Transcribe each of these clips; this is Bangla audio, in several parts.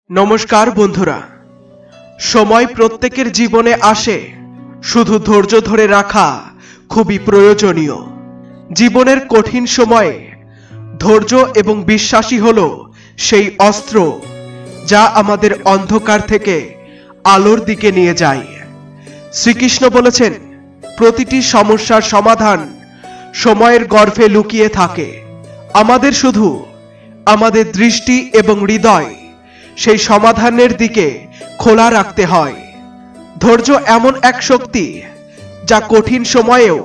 नमस्कार बंधुरा समय प्रत्येकेर जीवने आसे शुधु धैर्य धरे रखा खूबई प्रयोजनीय। जीवनेर कठिन समय धैर्य एवं विश्वासई हलो सेई अस्त्र जा आमादेर अंधकार थेके आलोर दिके निये जाय। श्रीकृष्ण बोलेछेन प्रतिटी समस्यार समाधान समयेर गर्भे लुकिये थाके। आमादेर शुधु आमादेर दृष्टि एवं हृदय সেই সমাধানের দিকে খোলা রাখতে হয়। ধৈর্য এমন এক শক্তি যা কঠিন সময়েও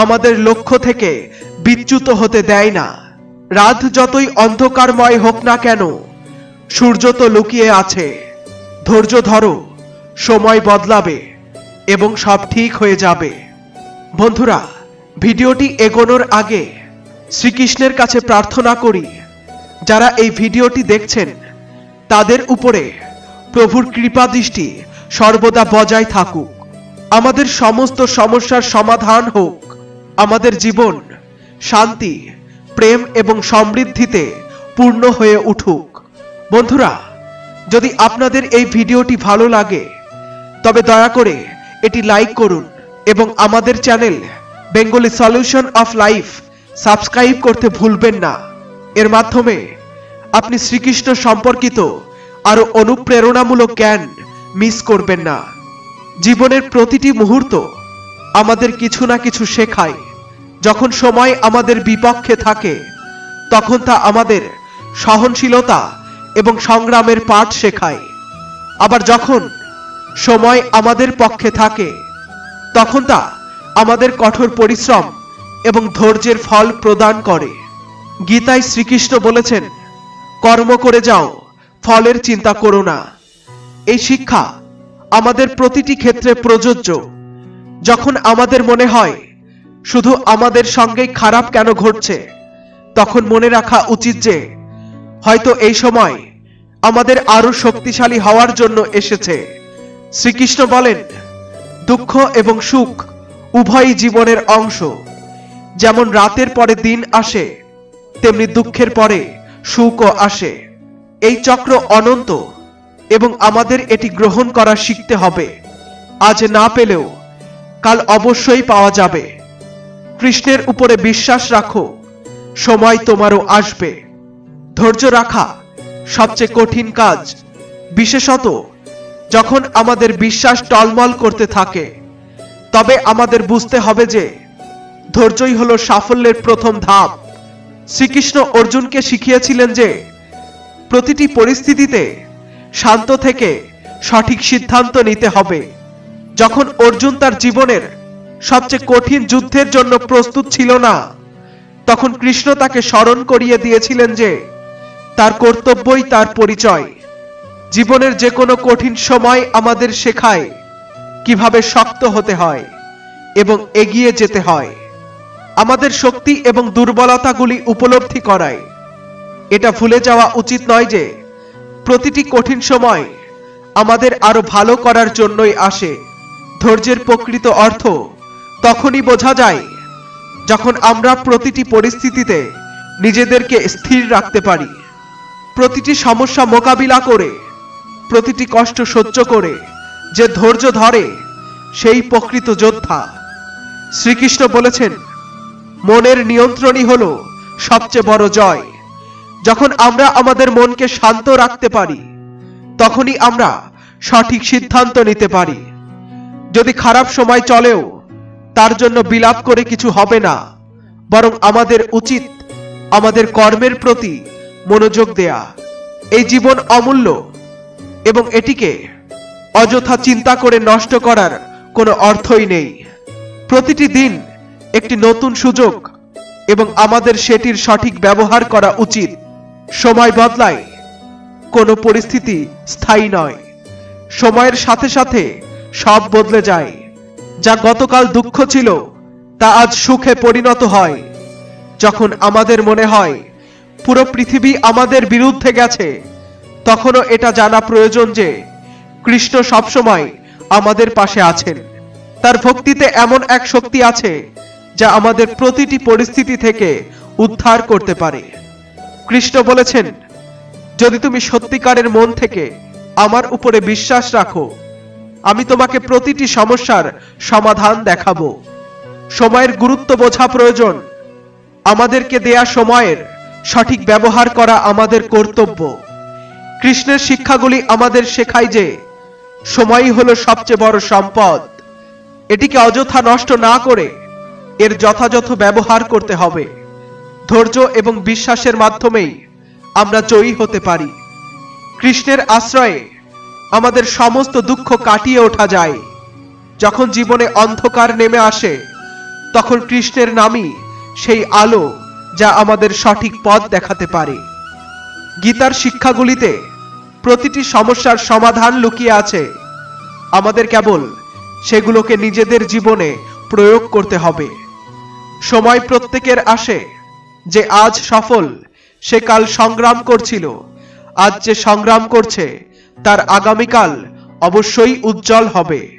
আমাদের লক্ষ্য থেকে বিচ্যুত হতে দেয় না। রাত যতই অন্ধকারময় হোক না কেন সূর্য তো লুকিয়ে আছে। ধৈর্য ধরো, সময় বদলাবে এবং সব ঠিক হয়ে যাবে। বন্ধুরা, ভিডিওটি এগোনোর আগে শ্রীকৃষ্ণের কাছে প্রার্থনা করি যারা এই ভিডিওটি দেখছেন तादेर उपरे प्रभुर कृपा दृष्टि सर्वदा बजाय थाकुक। आमादेर समस्त समस्यार समाधान होक। आमादेर जीवन शांति प्रेम एवं समृद्धिते पूर्ण हये उठुक। बंधुरा, यदि आपनादेर एई भिडियोटी भालो लागे तबे दया करे एटी लाइक करुन एवं आमादेर channel Bengali solution of life subscribe करते भूलबेन ना। एर माध्यमे अपनी श्रीकृष्ण सम्पर्कित आरो अनुप्रेरणामूलक ज्ञान मिस करबेन ना। जीवनेर प्रतिटी मुहूर्त आमादेर किछु ना किछु शेखाय। जखन समय आमादेर विपक्षे थाके तखन ता आमादेर सहनशीलता एवं संग्रामेर पाठ शेखाय। आबार जखन समय आमादेर पक्षे थाके तखन ता आमादेर कठोर परिश्रम एवं धैर्येर फल प्रदान करे। गीताय श्रीकृष्ण बोलेछेन कर्म करे जाओ, फलेर चिंता करो ना। এই শিক্ষা আমাদের প্রতিটি ক্ষেত্রে প্রযোজ্য। যখন আমাদের মনে হয় শুধু আমাদের সঙ্গেই খারাপ কেন ঘটছে তখন মনে রাখা উচিত যে হয়তো এই সময় আমাদের আরো শক্তিশালী হওয়ার জন্য এসেছে। শ্রীকৃষ্ণ বলেন দুঃখ এবং সুখ উভয়ই জীবনের অংশ। যেমন রাতের পরে দিন আসে তেমনি দুঃখের পরে সুখও আসে। এই চক্র অনন্ত এবং আমাদের এটি গ্রহণ করা শিখতে হবে। আজ না পেলেও কাল অবশ্যই পাওয়া যাবে। কৃষ্ণের উপরে বিশ্বাস রাখো, সময় তোমারও আসবে। ধৈর্য রাখা সবচেয়ে কঠিন কাজ, বিশেষত যখন আমাদের বিশ্বাস টলমল করতে থাকে। তবে আমাদের বুঝতে হবে যে ধৈর্যই হলো সাফল্যের প্রথম ধাপ। শ্রীকৃষ্ণ অর্জুনকে শিখিয়েছিলেন যে প্রতিটি পরিস্থিতিতে শান্ত থেকে সঠিক সিদ্ধান্ত নিতে হবে। যখন অর্জুন তার জীবনের সবচেয়ে কঠিন যুদ্ধের জন্য প্রস্তুত ছিল না তখন কৃষ্ণ তাকে স্মরণ করিয়ে দিয়েছিলেন যে তার কর্তব্যই তার পরিচয়। জীবনের যে কোনো কঠিন সময় আমাদের শেখায় কিভাবে শক্ত হতে হয় এবং এগিয়ে যেতে হয়। আমাদের শক্তি এবং দুর্বলতাগুলি উপলব্ধি করায়। এটা ভুলে যাওয়া উচিত নয় যে প্রতিটি কঠিন সময় আমাদের আরো ভালো করার জন্যই আসে। ধৈর্যের প্রকৃত অর্থ তখনই বোঝা যায় যখন আমরা প্রতিটি পরিস্থিতিতে নিজেদেরকে স্থির রাখতে পারি। প্রতিটি সমস্যা মোকাবিলা করে প্রতিটি কষ্ট সহ্য করে যে ধৈর্য ধরে সেই প্রকৃত যোদ্ধা। শ্রীকৃষ্ণ বলেছেন মনের নিয়ন্ত্রণই হলো সবচেয়ে বড় জয়। যখন আমরা আমাদের মনকে শান্ত রাখতে পারি তখনই আমরা সঠিক সিদ্ধান্ত নিতে পারি। যদি খারাপ সময় চলেও তার জন্য বিলাপ করে কিছু হবে না, বরং আমাদের উচিত আমাদের কর্মের প্রতি মনোযোগ দেয়া। এই জীবন অমূল্য এবং এটিকে অযথা চিন্তা করে নষ্ট করার কোনো অর্থই নেই। প্রতিটি দিন একটি নতুন সুযোগ এবং আমাদের সেটির সঠিক ব্যবহার করা উচিত। সময় বদলায়, কোনো পরিস্থিতি স্থায়ী নয়। সময়ের সাথে সাথে সব বদলে যায়। যা গতকাল দুঃখ ছিল তা আজ সুখে পরিণত হয়। যখন আমাদের মনে হয় পুরো পৃথিবী আমাদের বিরুদ্ধে গেছে তখনও এটা জানা প্রয়োজন যে কৃষ্ণ সবসময় আমাদের পাশে আছেন। তার ভক্তিতে এমন এক শক্তি আছে যা আমাদের প্রতিটি পরিস্থিতি থেকে উদ্ধার করতে পারে। কৃষ্ণ বলেছেন যদি তুমি সত্যিকারের মন থেকে আমার উপরে বিশ্বাস রাখো, আমি তোমাকে প্রতিটি সমস্যার সমাধান দেখাবো। সময়ের গুরুত্ব বোঝা প্রয়োজন। আমাদেরকে দেয়া সময়ের সঠিক ব্যবহার করা আমাদের কর্তব্য। কৃষ্ণের শিক্ষাগুলি আমাদের শেখায় যে সময়ই হলো সবচেয়ে বড় সম্পদ। এটিকে অযথা নষ্ট না করে এর যথাযথ ব্যবহার করতে হবে। ধৈর্য এবং বিশ্বাসের মাধ্যমেই আমরা জয়ী হতে পারি। কৃষ্ণের আশ্রয়ে আমাদের সমস্ত দুঃখ কাটিয়ে ওঠা যায়। যখন জীবনে অন্ধকার নেমে আসে, তখন কৃষ্ণের নামই সেই আলো যা আমাদের সঠিক পথ দেখাতে পারে। গীতার শিক্ষাগুলিতে প্রতিটি সমস্যার সমাধান লুকিয়ে আছে। আমাদের কেবল সেগুলোকে নিজেদের জীবনে প্রয়োগ করতে হবে। সময় প্রত্যেকের আসে। যে আজ সফল, সে কাল সংগ্রাম করছিল। আজ যে সংগ্রাম করছে, তার আগামীকাল অবশ্যই উজ্জ্বল হবে।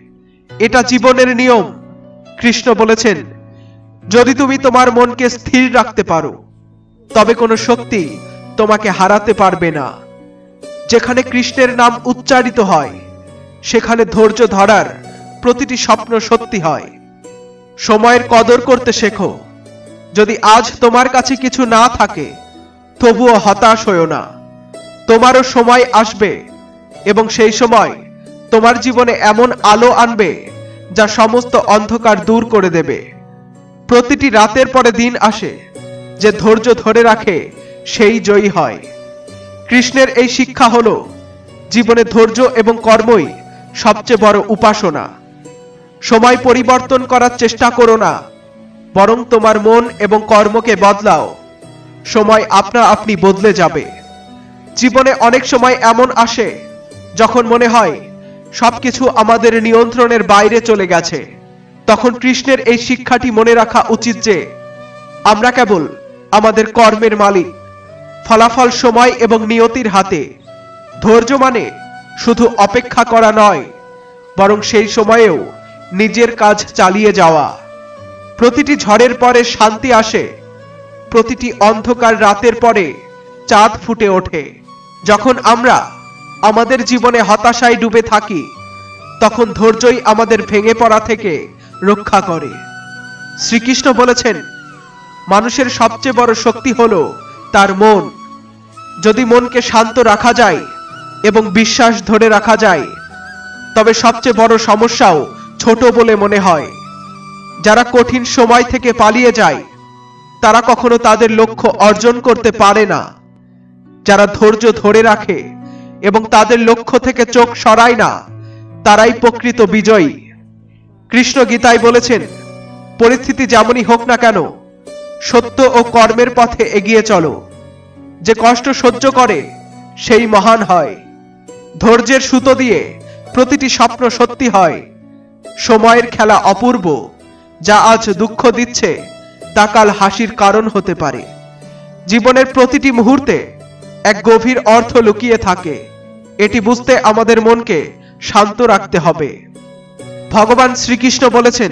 এটা জীবনের নিয়ম। কৃষ্ণ বলেছেন, যদি তুমি তোমার মনকে স্থির রাখতে পারো, তবে কোনো শক্তি তোমাকে হারাতে পারবে না। যেখানে কৃষ্ণের নাম উচ্চারিত হয়, সেখানে ধৈর্য ধরার প্রতিটি স্বপ্ন সত্যি হয়। সময়ের কদর করতে শেখো। যদি আজ তোমার কাছে কিছু না থাকে, তবুও হতাশ হয়ো না। তোমারও সময় আসবে এবং সেই সময় তোমার জীবনে এমন আলো আনবে যা সমস্ত অন্ধকার দূর করে দেবে। প্রতিটি রাতের পরে দিন আসে। যে ধৈর্য ধরে রাখে সেই জয়ী হয়। কৃষ্ণের এই শিক্ষা হলো, জীবনে ধৈর্য এবং কর্মই সবচেয়ে বড় উপাসনা। সময় পরিবর্তন করার চেষ্টা করো না, বরং তোমার মন এবং কর্মকে বদলাও। সময় আপনা আপনি বদলে যাবে। জীবনে অনেক সময় এমন আসে যখন মনে হয় সবকিছু আমাদের নিয়ন্ত্রণের বাইরে চলে গেছে। তখন কৃষ্ণের এই শিক্ষাটি মনে রাখা উচিত যে আমরা কেবল আমাদের কর্মের মালিক। ফলাফল সময় এবং নিয়তির হাতে। ধৈর্য মানে শুধু অপেক্ষা করা নয়, বরং সেই সময়েও নিজের কাজ চালিয়ে যাওয়া। প্রতিটি ঝড়ের পরে শান্তি আসে। প্রতিটি অন্ধকার রাতের পরে চাঁদ ফুটে ওঠে। যখন আমরা আমাদের জীবনে হতাশায় ডুবে থাকি, তখন ধৈর্যই আমাদের ভেঙে পড়া থেকে রক্ষা করে। শ্রীকৃষ্ণ বলেছেন, মানুষের সবচেয়ে বড় শক্তি হলো তার মন। যদি মনকে শান্ত রাখা যায় এবং বিশ্বাস ধরে রাখা যায়, তবে সবচেয়ে বড় সমস্যাও ছোট বলে মনে হয়। যারা কঠিন সময় থেকে পালিয়ে যায়, তারা কখনো তাদের লক্ষ্য অর্জন করতে পারে না। যারা ধৈর্য ধরে রাখে এবং তাদের লক্ষ্য থেকে চোখ সরায় না, তারাই প্রকৃত বিজয়ী। কৃষ্ণ গীতায় বলেছেন, পরিস্থিতি যেমনই হোক না কেন, সত্য ও কর্মের পথে এগিয়ে চলো। যে কষ্ট সহ্য করে সেই মহান হয়। ধৈর্যের সুতো দিয়ে প্রতিটি স্বপ্ন সত্যি হয়। সময়ের খেলা অপূর্ব। যা আজ দুঃখ দিচ্ছে, তা কাল হাসির কারণ হতে পারে। জীবনের প্রতিটি মুহূর্তে এক গভীর অর্থ লুকিয়ে থাকে। এটি বুঝতে আমাদের মনকে শান্ত রাখতে হবে। ভগবান শ্রীকৃষ্ণ বলেছেন,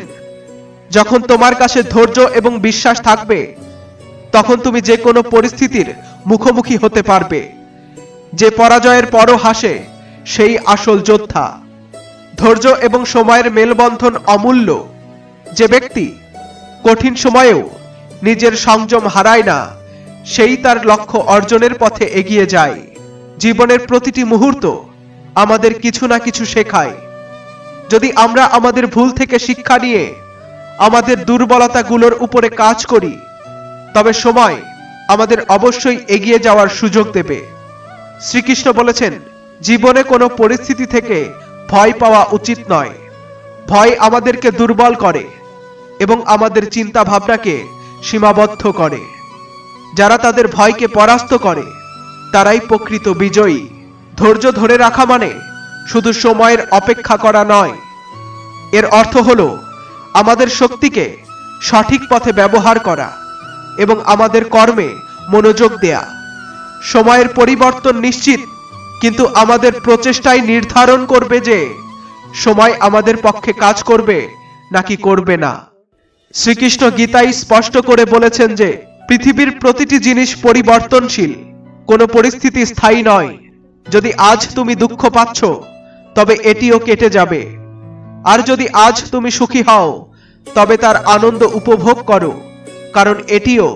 যখন তোমার কাছে ধৈর্য এবং বিশ্বাস থাকবে, তখন তুমি যে কোনো পরিস্থিতির মুখোমুখি হতে পারবে। যে পরাজয়ের পরও হাসে, সেই আসল যোদ্ধা। ধৈর্য এবং সময়ের মেলবন্ধন অমূল্য। যে ব্যক্তি কঠিন সময়েও নিজের সংযম হারায় না, সেই তার লক্ষ্য অর্জনের পথে এগিয়ে যায়। জীবনের প্রতিটি মুহূর্ত আমাদের কিছু না কিছু শেখায়। যদি আমরা আমাদের ভুল থেকে শিক্ষা নিয়ে আমাদের দুর্বলতাগুলোর উপরে কাজ করি, তবে সময় আমাদের অবশ্যই এগিয়ে যাওয়ার সুযোগ দেবে। শ্রীকৃষ্ণ বলেছেন, জীবনে কোনো পরিস্থিতি থেকে ভয় পাওয়া উচিত নয়। ভয় আমাদেরকে দুর্বল করে এবং আমাদের চিন্তা ভাবনাকে সীমাবদ্ধ করে। যারা তাদের ভয়কে পরাস্ত করে, তারাই প্রকৃত বিজয়ী। ধৈর্য ধরে রাখা মানে শুধু সময়ের অপেক্ষা করা নয়। এর অর্থ হলো আমাদের শক্তিকে সঠিক পথে ব্যবহার করা এবং আমাদের কর্মে মনোযোগ দেয়া। সময়ের পরিবর্তন নিশ্চিত, কিন্তু আমাদের প্রচেষ্টাই নির্ধারণ করবে যে সময় আমাদের পক্ষে কাজ করবে নাকি করবে না। শ্রীকৃষ্ণ গীতায় স্পষ্ট করে বলেছেন যে পৃথিবীর প্রতিটি জিনিস পরিবর্তনশীল, কোনো পরিস্থিতি স্থায়ী নয়। যদি আজ তুমি দুঃখ পাচ্ছ, তবে এটিও কেটে যাবে। আর যদি আজ তুমি সুখী হও, তবে তার আনন্দ উপভোগ করো, কারণ এটিও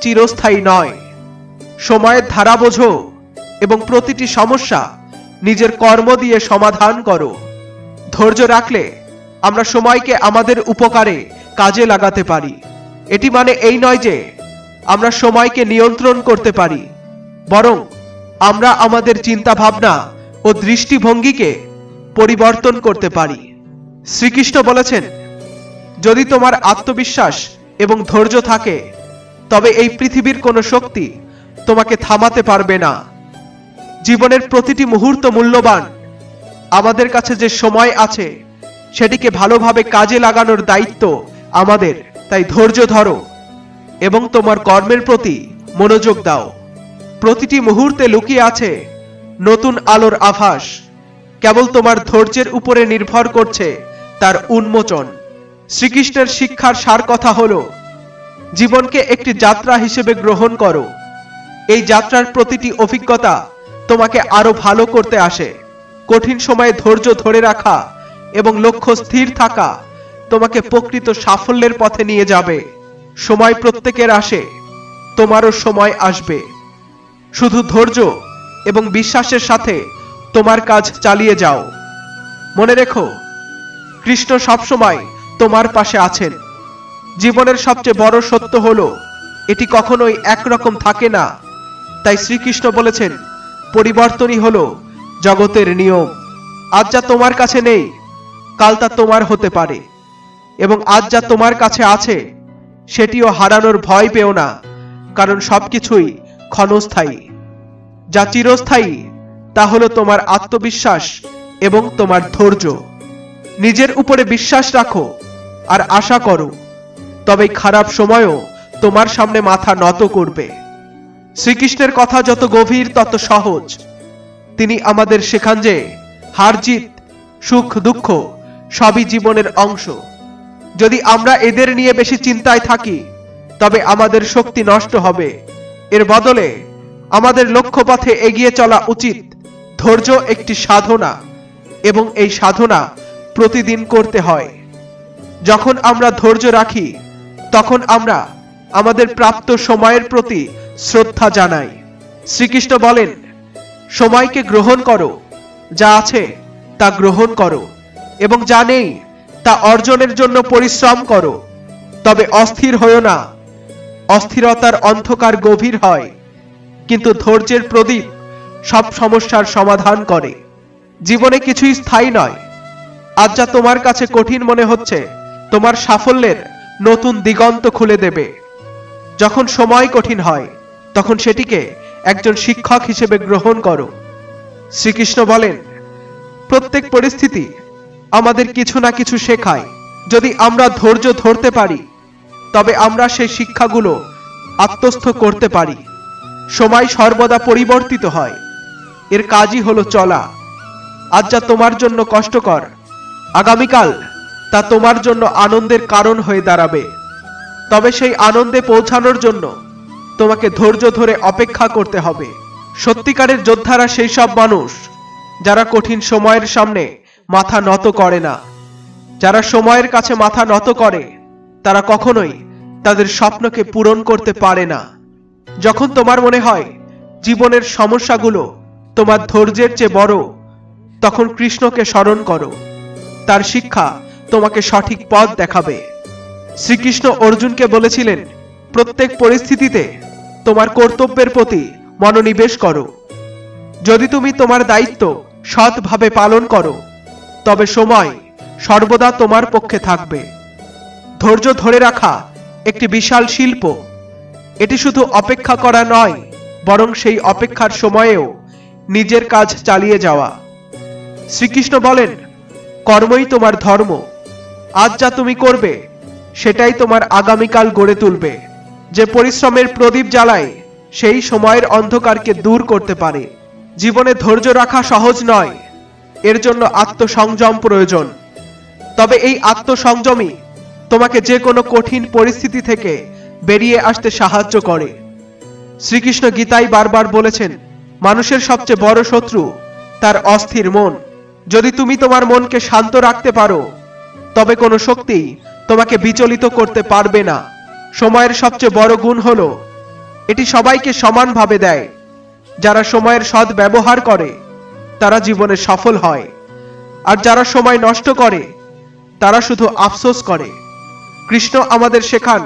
চিরস্থায়ী নয়। সময়ের ধারা বোঝো এবং প্রতিটি সমস্যা নিজের কর্ম দিয়ে সমাধান করো। ধৈর্য রাখলে আমরা সময়কে আমাদের উপকারে কাজে লাগাতে পারি। এটি মানে এই নয় যে আমরা সময়কে নিয়ন্ত্রণ করতে পারি, বরং আমরা আমাদের চিন্তা ভাবনা ও দৃষ্টিভঙ্গিকে পরিবর্তন করতে পারি। শ্রীকৃষ্ণ বলেছেন, যদি তোমার আত্মবিশ্বাস এবং ধৈর্য থাকে, তবে এই পৃথিবীর কোনো শক্তি তোমাকে থামাতে পারবে না। জীবনের প্রতিটি মুহূর্ত মূল্যবান। আমাদের কাছে যে সময় আছে, সেটিকে ভালোভাবে কাজে লাগানোর দায়িত্ব আমাদের। তাই ধৈর্য ধরো এবং তোমার কর্মের প্রতি মনোযোগ দাও। প্রতিটি মুহূর্তে লুকিয়ে আছে নতুন আলোর আভাস। কেবল তোমার ধৈর্যের উপরে নির্ভর করছে তার উন্মোচন। শ্রীকৃষ্ণের শিক্ষার সার কথা হলো, জীবনকে একটি যাত্রা হিসেবে গ্রহণ করো। এই যাত্রার প্রতিটি অভিজ্ঞতা তোমাকে আরো ভালো করতে আসে। কঠিন সময়ে ধৈর্য ধরে রাখা এবং লক্ষ্য স্থির থাকা তোমাকে প্রকৃত সাফল্যের পথে নিয়ে যাবে। সময় প্রত্যেকের আসে, তোমারও সময় আসবে। শুধু ধৈর্য এবং বিশ্বাসের সাথে তোমার কাজ চালিয়ে যাও। মনে রেখো, কৃষ্ণ সবসময় তোমার পাশে আছেন। জীবনের সবচেয়ে বড় সত্য হলো, এটি কখনোই একরকম থাকে না। তাই শ্রীকৃষ্ণ বলেছেন, পরিবর্তনই হলো জগতের নিয়ম। আজ যা তোমার কাছে নেই, কাল তা তোমার হতে পারে, এবং আজ যা তোমার কাছে আছে, সেটিও হারানোর ভয় পেও না, কারণ সবকিছুই ক্ষণস্থায়ী। যা চিরস্থায়ী তা হলো তোমার আত্মবিশ্বাস এবং তোমার ধৈর্য। নিজের উপরে বিশ্বাস রাখো আর আশা করো, তবে খারাপ সময়ও তোমার সামনে মাথা নত করবে। শ্রীকৃষ্ণের কথা যত গভীর তত সহজ। তিনি আমাদের শেখান যে হার জিত, সুখ দুঃখ সবই জীবনের অংশ। যদি আমরা এদের নিয়ে বেশি চিন্তায় থাকি, তবে আমাদের শক্তি নষ্ট হবে। এর বদলে আমাদের লক্ষ্যপথে এগিয়ে চলা উচিত। ধৈর্য একটি সাধনা, এবং এই সাধনা প্রতিদিন করতে হয়। যখন আমরা ধৈর্য রাখি, তখন আমরা আমাদের প্রাপ্ত সময়ের প্রতি শ্রদ্ধা জানাই। শ্রীকৃষ্ণ বলেন, সময়কে গ্রহণ করো, যা আছে তা গ্রহণ করো, এবং যা নেই তা অর্জনের জন্য পরিশ্রম করো। তবে অস্থির হয়ো না। অস্থিরতার অন্ধকার গভীর হয়, কিন্তু ধৈর্যের প্রদীপ সব সমস্যার সমাধান করে। জীবনে কিছুই স্থায়ী নয়। আজ যা তোমার কাছে কঠিন মনে হচ্ছে, তোমার সাফল্যের নতুন দিগন্ত খুলে দেবে। যখন সময় কঠিন হয়, তখন সেটিকে একজন শিক্ষক হিসেবে গ্রহণ করো। শ্রীকৃষ্ণ বলেন, প্রত্যেক পরিস্থিতি আমাদের কিছু না কিছু শেখায়। যদি আমরা ধৈর্য ধরতে পারি, তবে আমরা সেই শিক্ষাগুলো আত্মস্থ করতে পারি। সময় সর্বদা পরিবর্তিত হয়, এর কাজই হলো চলা। আজ যা তোমার জন্য কষ্টকর, আগামীকাল তা তোমার জন্য আনন্দের কারণ হয়ে দাঁড়াবে। তবে সেই আনন্দে পৌঁছানোর জন্য তোমাকে ধৈর্য ধরে অপেক্ষা করতে হবে। সত্যিকারের যোদ্ধারা সেই সব মানুষ যারা কঠিন সময়ের সামনে মাথা নত করে না। যারা সময়ের কাছে মাথা নত করে, তারা কখনোই তাদের স্বপ্নকে পূরণ করতে পারে না। যখন তোমার মনে হয় জীবনের সমস্যাগুলো তোমার ধৈর্যের চেয়ে বড়, তখন কৃষ্ণকে স্মরণ করো। তার শিক্ষা তোমাকে সঠিক পথ দেখাবে। শ্রীকৃষ্ণ অর্জুনকে বলেছিলেন, প্রত্যেক পরিস্থিতিতে তোমার কর্তব্যের প্রতি মনোনিবেশ করো। যদি তুমি তোমার দায়িত্ব সৎভাবে পালন করো, তবে সময় সর্বদা তোমার পক্ষে থাকবে। ধৈর্য ধরে রাখা একটি বিশাল শিল্প। এটি শুধু অপেক্ষা করা নয়, বরং সেই অপেক্ষার সময়েও নিজের কাজ চালিয়ে যাওয়া। শ্রীকৃষ্ণ বলেন, কর্মই তোমার ধর্ম। আজ যা তুমি করবে, সেটাই তোমার আগামীকাল গড়ে তুলবে। যে পরিশ্রমের প্রদীপ জ্বালায়, সেই সময়ের অন্ধকারকে দূর করতে পারে। জীবনে ধৈর্য রাখা সহজ নয়, এর জন্য আত্মসংযম প্রয়োজন। তবে এই আত্মসংযমই তোমাকে যে কোনো কঠিন পরিস্থিতি থেকে বেরিয়ে আসতে সাহায্য করে। শ্রীকৃষ্ণ গীতায় বারবার বলেছেন, মানুষের সবচেয়ে বড় শত্রু তার অস্থির মন। যদি তুমি তোমার মনকে শান্ত রাখতে পারো, তবে কোনো শক্তি তোমাকে বিচলিত করতে পারবে না। সময়ের সবচেয়ে বড় গুণ হলো এটি সবাইকে সমানভাবে দেয়। যারা সময়ের সৎ ব্যবহার করে তারা জীবনে সফল হয়, আর যারা সময় নষ্ট করে তারা শুধু আফসোস করে। কৃষ্ণ আমাদের শেখান,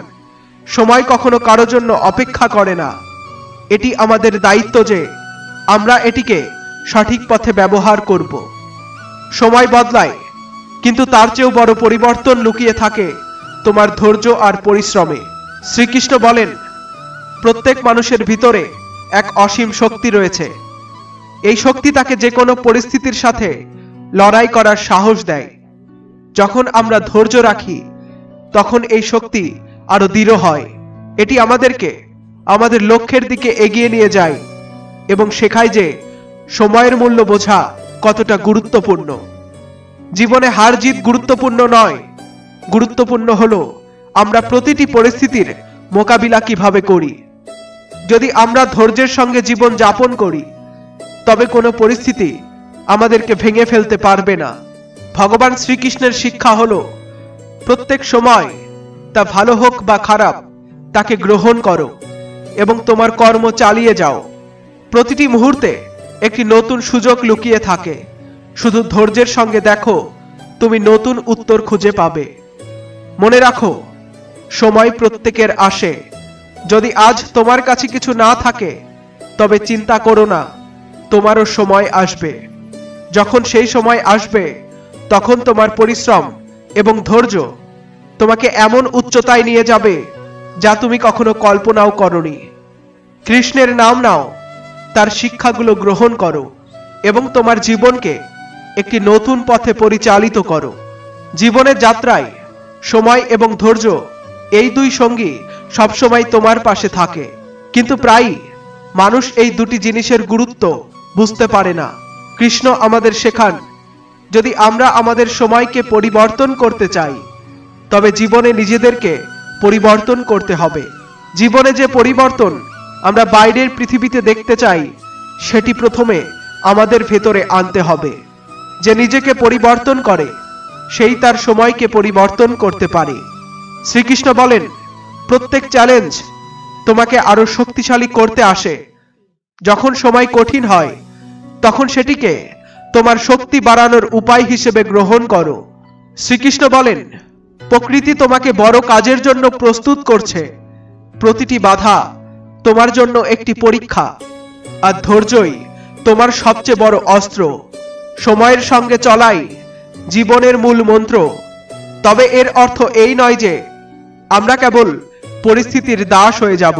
সময় কখনো কারো জন্য অপেক্ষা করে না। এটি আমাদের দায়িত্ব যে আমরা এটিকে সঠিক পথে ব্যবহার করব। সময় বদলায়, কিন্তু তার চেয়েও বড় পরিবর্তন লুকিয়ে থাকে তোমার ধৈর্য আর পরিশ্রমে। শ্রীকৃষ্ণ বলেন, প্রত্যেক মানুষের ভিতরে এক অসীম শক্তি রয়েছে। এই শক্তি তাকে যে কোনো পরিস্থিতির সাথে লড়াই করার সাহস দেয়। যখন আমরা ধৈর্য রাখি, তখন এই শক্তি আরো দৃঢ় হয়। এটি আমাদেরকে আমাদের লক্ষ্যের দিকে এগিয়ে নিয়ে যায় এবং শেখায় যে সময়ের মূল্য বোঝা কতটা গুরুত্বপূর্ণ। জীবনে হার জিত গুরুত্বপূর্ণ নয়, গুরুত্বপূর্ণ হলো আমরা প্রতিটি পরিস্থিতির মোকাবিলা কিভাবে করি। যদি আমরা ধৈর্যের সঙ্গে জীবন যাপন করি, তবে কোনো পরিস্থিতি আমাদেরকে ভেঙে ফেলতে পারবে না। ভগবান শ্রীকৃষ্ণের শিক্ষা হলো, প্রত্যেক সময়, তা ভালো হোক বা খারাপ, তাকে গ্রহণ করো এবং তোমার কর্ম চালিয়ে যাও। প্রতিটি মুহূর্তে একটি নতুন সুযোগ লুকিয়ে থাকে। শুধু ধৈর্যের সঙ্গে দেখো, তুমি নতুন উত্তর খুঁজে পাবে। মনে রাখো, সময় প্রত্যেকের আসে। যদি আজ তোমার কাছে কিছু না থাকে, তবে চিন্তা করো না, তোমারও সময় আসবে। যখন সেই সময় আসবে, তখন তোমার পরিশ্রম এবং ধৈর্য তোমাকে এমন উচ্চতায় নিয়ে যাবে যা তুমি কখনো কল্পনাও করোনি। কৃষ্ণের নাম নাও, তার শিক্ষাগুলো গ্রহণ করো এবং তোমার জীবনকে একটি নতুন পথে পরিচালিত করো। জীবনের যাত্রায় সময় এবং ধৈর্য, এই দুই সঙ্গী সবসময় তোমার পাশে থাকে। কিন্তু প্রায়ই মানুষ এই দুটি জিনিসের গুরুত্ব বুঝতে পারে না। কৃষ্ণ আমাদের শেখান, যদি আমরা আমাদের সময়কে পরিবর্তন করতে চাই, তবে জীবনে নিজেদেরকে পরিবর্তন করতে হবে। জীবনে যে পরিবর্তন আমরা বাইরের পৃথিবীতে দেখতে চাই, সেটি প্রথমে আমাদের ভেতরে আনতে হবে। যে নিজেকে পরিবর্তন করে, সেই তার সময়কে পরিবর্তন করতে পারে। শ্রীকৃষ্ণ বলেন, প্রত্যেক চ্যালেঞ্জ তোমাকে আরো শক্তিশালী করতে আসে। যখন সময় কঠিন হয়, তখন সেটিকে তোমার শক্তি বাড়ানোর উপায় হিসেবে গ্রহণ করো। শ্রীকৃষ্ণ বলেন, প্রকৃতি তোমাকে বড় কাজের জন্য প্রস্তুত করছে। প্রতিটি বাধা তোমার জন্য একটি পরীক্ষা, আর ধৈর্যই তোমার সবচেয়ে বড় অস্ত্র। সময়ের সঙ্গে চলাই জীবনের মূল মন্ত্র। তবে এর অর্থ এই নয় যে আমরা কেবল পরিস্থিতির দাস হয়ে যাব,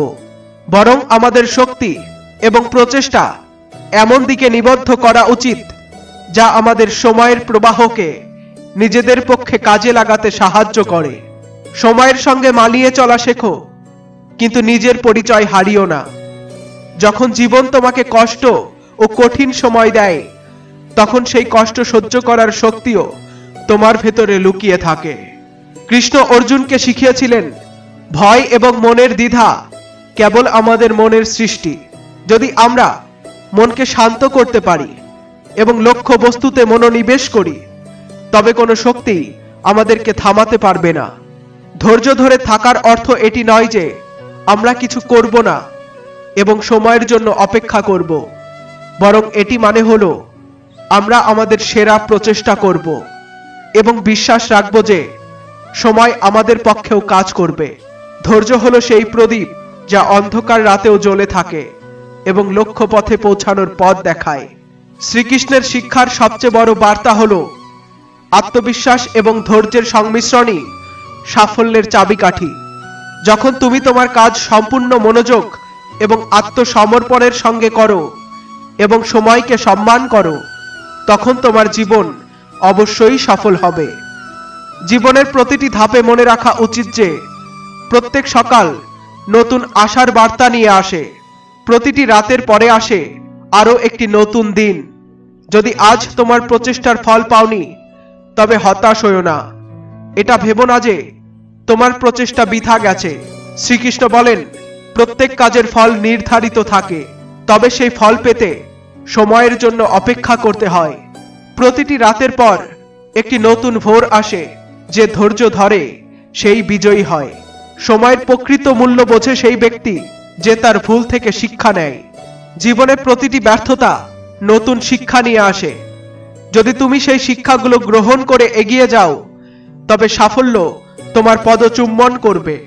বরং আমাদের শক্তি এবং প্রচেষ্টা এমন দিকে নিবদ্ধ করা উচিত যা আমাদের সময়ের প্রবাহকে নিজেদের পক্ষে কাজে লাগাতে সাহায্য করে। সময়ের সঙ্গে মানিয়ে চলা শেখো, কিন্তু নিজের পরিচয় হারিও না। যখন জীবন তোমাকে কষ্ট ও কঠিন সময় দেয়, তখন সেই কষ্ট সহ্য করার শক্তিও তোমার ভেতরে লুকিয়ে থাকে। কৃষ্ণ অর্জুনকে শিখিয়েছিলেন, ভয় এবং মনের দ্বিধা কেবল আমাদের মনের সৃষ্টি। যদি আমরা মনকে শান্ত করতে পারি এবং লক্ষ্য বস্তুতে মনোনিবেশ করি, তবে কোনো শক্তি আমাদেরকে থামাতে পারবে না। ধৈর্য ধরে থাকার অর্থ এটি নয় যে আমরা কিছু করব না এবং সময়ের জন্য অপেক্ষা করব, বরং এটি মানে হলো আমরা আমাদের সেরা প্রচেষ্টা করব এবং বিশ্বাস রাখব যে সময় আমাদের পক্ষেও কাজ করবে। ধৈর্য হলো সেই প্রদীপ যা অন্ধকার রাতেও জ্বলে থাকে এবং লক্ষ্য পথে পৌঁছানোর পথ দেখায়। শ্রীকৃষ্ণের শিক্ষার সবচেয়ে বড় বার্তা হলো, আত্মবিশ্বাস এবং ধৈর্যের সংমিশ্রণই সাফল্যের চাবিকাঠি। যখন তুমি তোমার কাজ সম্পূর্ণ মনোযোগ এবং আত্মসমর্পণের সঙ্গে করো এবং সময়কে সম্মান করো, তখন তোমার জীবন অবশ্যই সফল হবে। জীবনের প্রতিটি ধাপে মনে রাখা উচিত যে প্রত্যেক সকাল নতুন আশার বার্তা নিয়ে আসে। প্রতিটি রাতের পরে আসে আরো একটি নতুন দিন। যদি আজ তোমার প্রচেষ্টার ফল পাওনি, তবে হতাশ হয়ো না। এটা ভেবো না যে তোমার প্রচেষ্টা বৃথা গেছে। শ্রীকৃষ্ণ বলেন, প্রত্যেক কাজের ফল নির্ধারিত থাকে, তবে সেই ফল পেতে সময়ের জন্য অপেক্ষা করতে হয়। প্রতিটি রাতের পর একটি নতুন ভোর আসে। যে ধৈর্য ধরে সেই বিজয়ী হয়। সময়ের প্রকৃত মূল্য বোঝে সেই ব্যক্তি যে তার ভুল থেকে শিক্ষা নেয়। জীবনে প্রতিটি ব্যর্থতা নতুন শিক্ষা নিয়ে আসে। যদি তুমি সেই শিক্ষাগুলো গ্রহণ করে এগিয়ে যাও, তবে সাফল্য তোমার পদচুম্বন করবে।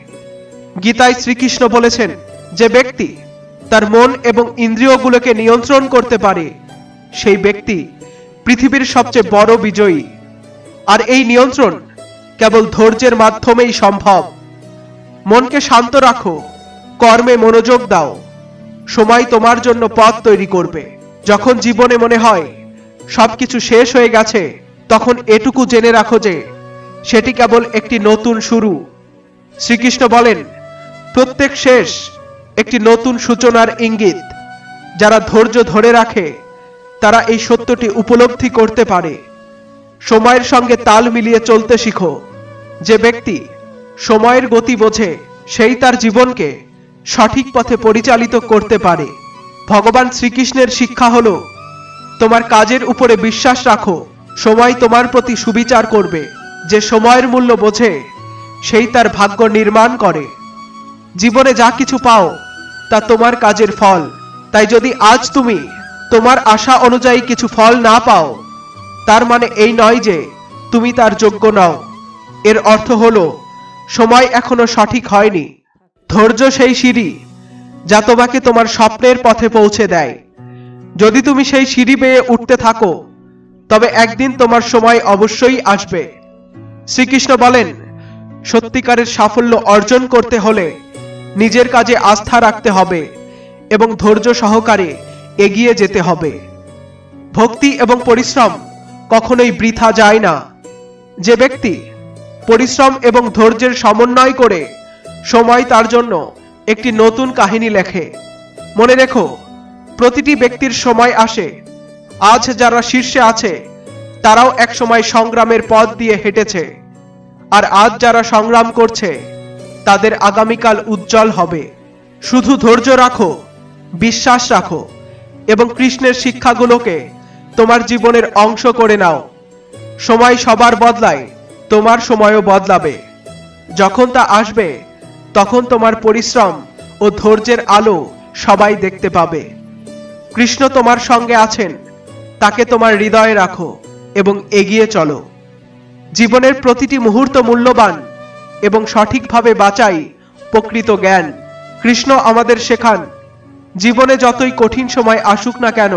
গীতায় শ্রীকৃষ্ণ বলেছেন, যে ব্যক্তি তার মন এবং ইন্দ্রিয়গুলোকে নিয়ন্ত্রণ করতে পারে সেই ব্যক্তি পৃথিবীর সবচেয়ে বড় বিজয়ী। আর এই নিয়ন্ত্রণ কেবল ধৈর্যের মাধ্যমেই সম্ভব। মনকে শান্ত রাখো, কর্মে মনোযোগ দাও, সময় তোমার জন্য পথ তৈরি করবে। যখন জীবনে মনে হয় সবকিছু শেষ হয়ে গেছে, তখন এটুকু জেনে রাখো যে সেটি কেবল একটি নতুন শুরু। শ্রীকৃষ্ণ বলেন, প্রত্যেক শেষ একটি নতুন সূচনার ইঙ্গিত। যারা ধৈর্য ধরে রাখে তারা এই সত্যটি উপলব্ধি করতে পারে। সময়ের সঙ্গে তাল মিলিয়ে চলতে শিখো। যে ব্যক্তি সময়ের গতি বোঝে সেই তার জীবনকে সঠিক পথে পরিচালিত করতে পারে। ভগবান শ্রীকৃষ্ণের শিক্ষা হলো, তোমার কাজের উপরে বিশ্বাস রাখো, সময় তোমার প্রতি সুবিচার করবে। যে সময়ের মূল্য বোঝে সেই তার ভাগ্য নির্মাণ করে। জীবনে যা কিছু পাও তা তোমার কাজের ফল। তাই যদি আজ তুমি তোমার আশা অনুযায়ী কিছু ফল না পাও, তার মানে এই নয় যে তুমি তার যোগ্য নও। এর অর্থ হলো সময় এখনো সঠিক হয়নি। ধৈর্য সেই সিঁড়ি যা তোমাকে তোমার স্বপ্নের পথে পৌঁছে দেয়। যদি তুমি সেই সিঁড়ি বেয়ে উঠতে থাকো, তবে একদিন তোমার সময় অবশ্যই আসবে। শ্রীকৃষ্ণ বলেন, সত্যিকারের সাফল্য অর্জন করতে হলে নিজের কাজে আস্থা রাখতে হবে এবং ধৈর্য সহকারে এগিয়ে যেতে হবে। ভক্তি এবং পরিশ্রম কখনোই বৃথা যায় না। যে ব্যক্তি পরিশ্রম এবং ধৈর্যের সমন্বয় করে সময় তার জন্য একটি নতুন কাহিনী লেখে। মনে রেখো, প্রতিটি ব্যক্তির সময় আসে। আজ যারা শীর্ষে আছে তারাও একসময় সংগ্রামের পথ দিয়ে হেঁটেছে, আর আজ যারা সংগ্রাম করছে তাদের আগামীকাল উজ্জ্বল হবে। শুধু ধৈর্য রাখো, বিশ্বাস রাখো এবং কৃষ্ণের শিক্ষাগুলোকে তোমার জীবনের অংশ করে নাও। সময় সবার বদলায়, তোমার সময়ও বদলাবে। যখন তা আসবে, তখন তোমার পরিশ্রম ও ধৈর্যের আলো সবাই দেখতে পাবে। কৃষ্ণ তোমার সঙ্গে আছেন, তাকে তোমার হৃদয়ে রাখো এবং এগিয়ে চলো। জীবনের প্রতিটি মুহূর্ত মূল্যবান এবং সঠিকভাবে বাঁচাই প্রকৃত জ্ঞান। কৃষ্ণ আমাদের শেখান, জীবনে যতই কঠিন সময় আসুক না কেন,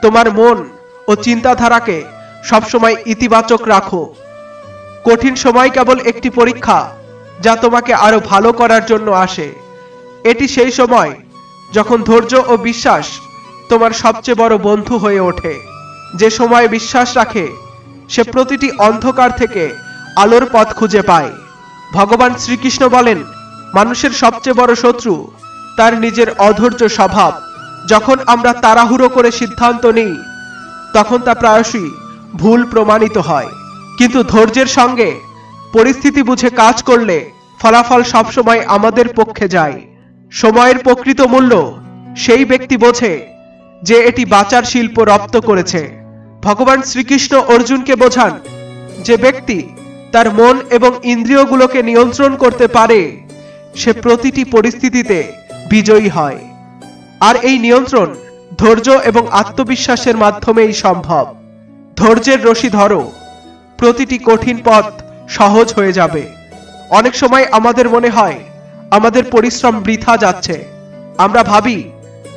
তোমার মন ও চিন্তাধারাকে সবসময় ইতিবাচক রাখো। কঠিন সময় কেবল একটি পরীক্ষা যা তোমাকে আরো ভালো করার জন্য আসে। এটি সেই সময় যখন ধৈর্য ও বিশ্বাস তোমার সবচেয়ে বড় বন্ধু হয়ে ওঠে। যে সময় বিশ্বাস রাখে সে প্রতিটি অন্ধকার থেকে আলোর পথ খুঁজে পায়। ভগবান শ্রীকৃষ্ণ বলেন, মানুষের সবচেয়ে বড় শত্রু তার নিজের অধৈর্য স্বভাব। যখন আমরা তাড়াহুড়ো করে সিদ্ধান্ত নিই, তখন তা প্রায়শই ভুল প্রমাণিত হয়। কিন্তু ধৈর্যের সঙ্গে পরিস্থিতি বুঝে কাজ করলে ফলাফল সবসময় আমাদের পক্ষে যায়। সময়ের প্রকৃত মূল্য সেই ব্যক্তি বোঝে যে এটি বাঁচার শিল্প রপ্ত করেছে। ভগবান শ্রীকৃষ্ণ অর্জুনকে বোঝান, যে ব্যক্তি তার মন এবং ইন্দ্রিয়গুলোকে নিয়ন্ত্রণ করতে পারে সে প্রতিটি পরিস্থিতিতে বিজয়ী হয়। আর এই নিয়ন্ত্রণ ধৈর্য এবং আত্মবিশ্বাসের মাধ্যমেই সম্ভব। ধৈর্যের রশি ধরো, প্রতিটি কঠিন পথ সহজ হয়ে যাবে। অনেক সময় আমাদের মনে হয় আমাদের পরিশ্রম বৃথা যাচ্ছে। আমরা ভাবি,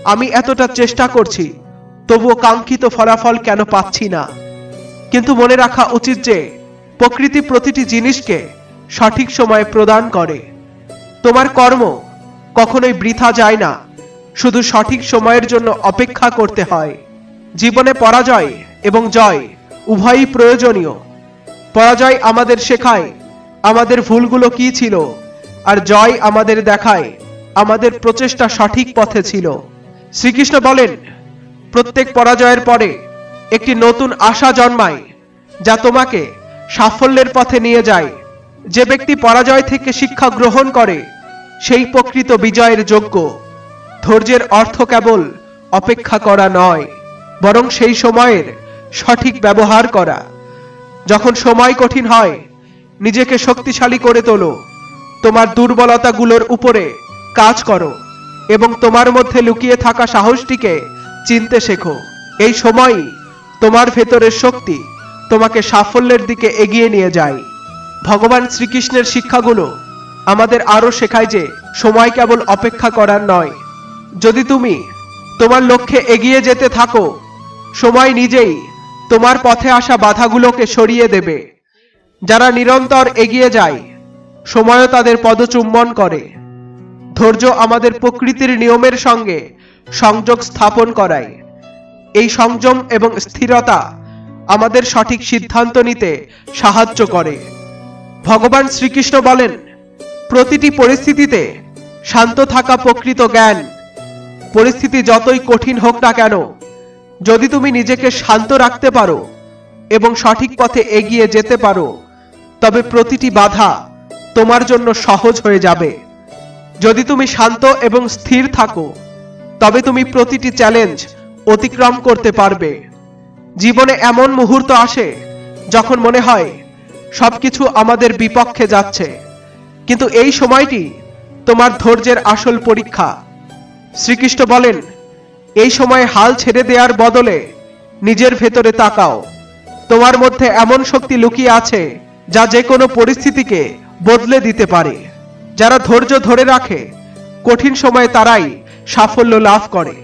আমি এতটা চেষ্টা করছি, তবুও কাঙ্ক্ষিত ফলাফল কেন পাচ্ছি না। কিন্তু মনে রাখা উচিত যে প্রকৃতি প্রতিটি জিনিসকে সঠিক সময়ে প্রদান করে। তোমার কর্ম কখনোই বৃথা যায় না, শুধু সঠিক সময়ের জন্য অপেক্ষা করতে হয়। জীবনে পরাজয় এবং জয় উভয়ই প্রয়োজনীয়। পরাজয় আমাদের শেখায় আমাদের ভুলগুলো কি ছিল, আর জয় আমাদের দেখায় আমাদের প্রচেষ্টা সঠিক পথে ছিল। শ্রীকৃষ্ণ বলেন, প্রত্যেক পরাজয়ের পরে একটি নতুন আশা জন্মায় যা তোমাকে সাফল্যের পথে নিয়ে যায়। যে ব্যক্তি পরাজয় থেকে শিক্ষা গ্রহণ করে সেই প্রকৃত বিজয়ের যোগ্য। ধৈর্যের অর্থ কেবল অপেক্ষা করা নয়, বরং সেই সময়ের সঠিক ব্যবহার করা। যখন সময় কঠিন হয়, নিজেকে শক্তিশালী করে তোলো, তোমার দুর্বলতাগুলোর উপরে কাজ করো এবং তোমার মধ্যে লুকিয়ে থাকা সাহসটিকে চিনতে শেখো। এই সময়ই তোমার ভেতরের শক্তি তোমাকে সাফল্যের দিকে এগিয়ে নিয়ে যায়। ভগবান শ্রীকৃষ্ণের শিক্ষাগুলো আমাদের আরো শেখায় যে সময় কেবল অপেক্ষা করার নয়। যদি তুমি তোমার লক্ষ্যে এগিয়ে যেতে থাকো, সময় নিজেই তোমার পথে আসা বাধাগুলোকে সরিয়ে দেবে। যারা নিরন্তর এগিয়ে যায়, সময়ও তাদের পদচুম্বন করে। ধৈর্য আমাদের প্রকৃতির নিয়মের সঙ্গে সংযোগ স্থাপন করায়। এই সংযম এবং স্থিরতা আমাদের সঠিক সিদ্ধান্ত নিতে সাহায্য করে। ভগবান শ্রীকৃষ্ণ বলেন, প্রতিটি পরিস্থিতিতে শান্ত থাকা প্রকৃত জ্ঞান। পরিস্থিতি যতই কঠিন হোক না কেন, যদি তুমি নিজেকে শান্ত রাখতে পারো এবং সঠিক পথে এগিয়ে যেতে পারো, তবে প্রতিটি বাধা তোমার জন্য সহজ হয়ে যাবে। যদি তুমি শান্ত এবং স্থির থাকো, তবে তুমি প্রতিটি চ্যালেঞ্জ অতিক্রম করতে পারবে। জীবনে এমন মুহূর্ত আসে যখন মনে হয় সবকিছু আমাদের বিপক্ষে যাচ্ছে, কিন্তু এই সময়টি তোমার ধৈর্যের আসল পরীক্ষা। শ্রীকৃষ্ণ বলেন, এই সময়ে হাল ছেড়ে দেওয়ার বদলে নিজের ভেতরে তাকাও। তোমার মধ্যে এমন শক্তি লুকিয়ে আছে যা যে কোনো পরিস্থিতিকে বদলে দিতে পারে। যারা ধৈর্য ধরে রাখে, কঠিন সময়ে তারাই সাফল্য লাভ করে।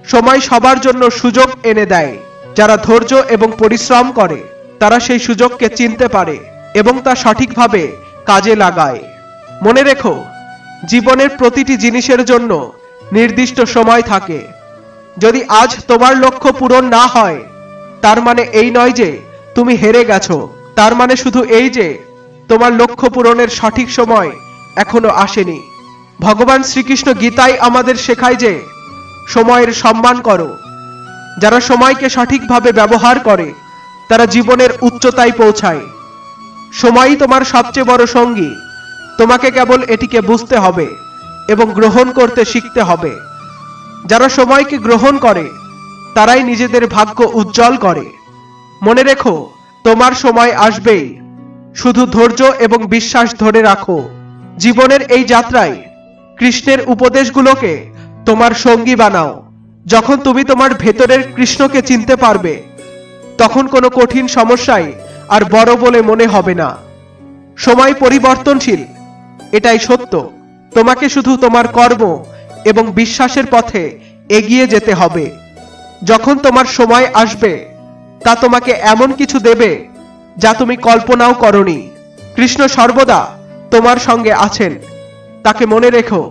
সময় সবার জন্য সুযোগ এনে দেয়। যারা ধৈর্য এবং পরিশ্রম করে, তারা সেই সুযোগকে চিনতে পারে এবং তা সঠিকভাবে কাজে লাগায়। মনে রেখো, জীবনের প্রতিটি জিনিসের জন্য নির্দিষ্ট সময় থাকে। যদি আজ তোমার লক্ষ্য পূরণ না হয়, তার মানে এই নয় যে তুমি হেরে গেছো। তার মানে শুধু এই যে তোমার লক্ষ্য পূরণের সঠিক সময় এখনো আসেনি। ভগবান শ্রীকৃষ্ণ গীতায় আমাদের শেখায় যে সময়ের সম্মান করো। যারা সময়কে সঠিকভাবে ব্যবহার করে, তারা জীবনের উচ্চতায় পৌঁছায়। সময়ই তোমার সবচেয়ে বড় সঙ্গী। তোমাকে কেবল এটিকে বুঝতে হবে এবং গ্রহণ করতে শিখতে হবে। যারা সময়কে গ্রহণ করে, তারাই নিজেদের ভাগ্য উজ্জ্বল করে। মনে রেখো, তোমার সময় আসবেই। শুধু ধৈর্য এবং বিশ্বাস ধরে রাখো। জীবনের এই যাত্রায় কৃষ্ণের উপদেশগুলোকে তোমার সঙ্গী বানাও। যখন তুমি তোমার ভেতরের কৃষ্ণকে চিনতে পারবে, তখন কোনো কঠিন সমস্যাই আর বড় বলে মনে হবে না। সময় পরিবর্তনশীল, এটাই সত্য। তোমাকে শুধু তোমার কর্ম এবং বিশ্বাসের পথে এগিয়ে যেতে হবে। যখন তোমার সময় আসবে, তা তোমাকে এমন কিছু দেবে যা তুমি কল্পনাও করনি। কৃষ্ণ সর্বদা তোমার সঙ্গে আছেন। তাকে মনে রেখো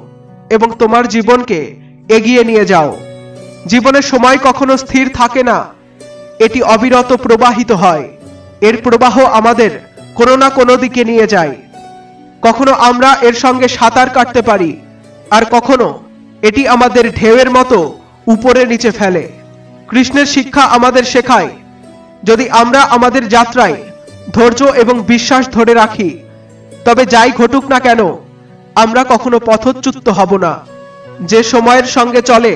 এবং তোমার জীবনকে এগিয়ে নিয়ে যাও। জীবনের সময় কখনো স্থির থাকে না, এটি অবিরত প্রবাহিত হয়। এর প্রবাহ আমাদের কোনো না কোনো দিকে নিয়ে যায়। কখনো আমরা এর সঙ্গে সাঁতার কাটতে পারি, আর কখনো এটি আমাদের ঢেউয়ের মতো উপরে নিচে ফেলে। কৃষ্ণের শিক্ষা আমাদের শেখায়, যদি আমরা আমাদের যাত্রায় ধৈর্য এবং বিশ্বাস ধরে রাখি, তবে যাই ঘটুক না কেন, আমরা কখনো পথচ্যুত হব না। যে সময়ের সঙ্গে চলে,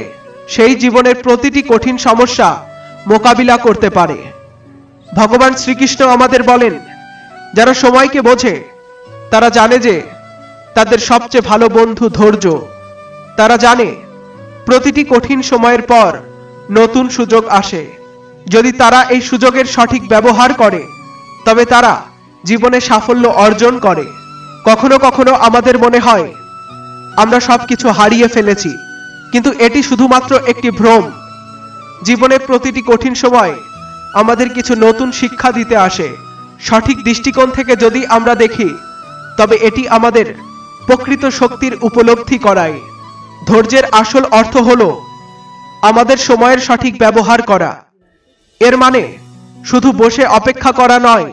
সেই জীবনের প্রতিটি কঠিন সমস্যা মোকাবিলা করতে পারে। ভগবান শ্রীকৃষ্ণ আমাদের বলেন, যারা সময়কে বোঝে, তারা জানে যে তাদের সবচেয়ে ভালো বন্ধু ধৈর্য। তারা জানে প্রতিটি কঠিন সময়ের পর নতুন সুযোগ আসে। যদি তারা এই সুযোগের সঠিক ব্যবহার করে, তবে তারা জীবনে সাফল্য অর্জন করে। কখনো কখনো আমাদের মনে হয় আমরা সবকিছু হারিয়ে ফেলেছি, কিন্তু এটি শুধুমাত্র একটি ভ্রম। জীবনের প্রতিটি কঠিন সময় আমাদের কিছু নতুন শিক্ষা দিতে আসে। সঠিক দৃষ্টিকোণ থেকে যদি আমরা দেখি, তবে এটি আমাদের প্রকৃত শক্তির উপলব্ধি করায়। ধৈর্যের আসল অর্থ হলো আমাদের সময়ের সঠিক ব্যবহার করা। এর মানে শুধু বসে অপেক্ষা করা নয়,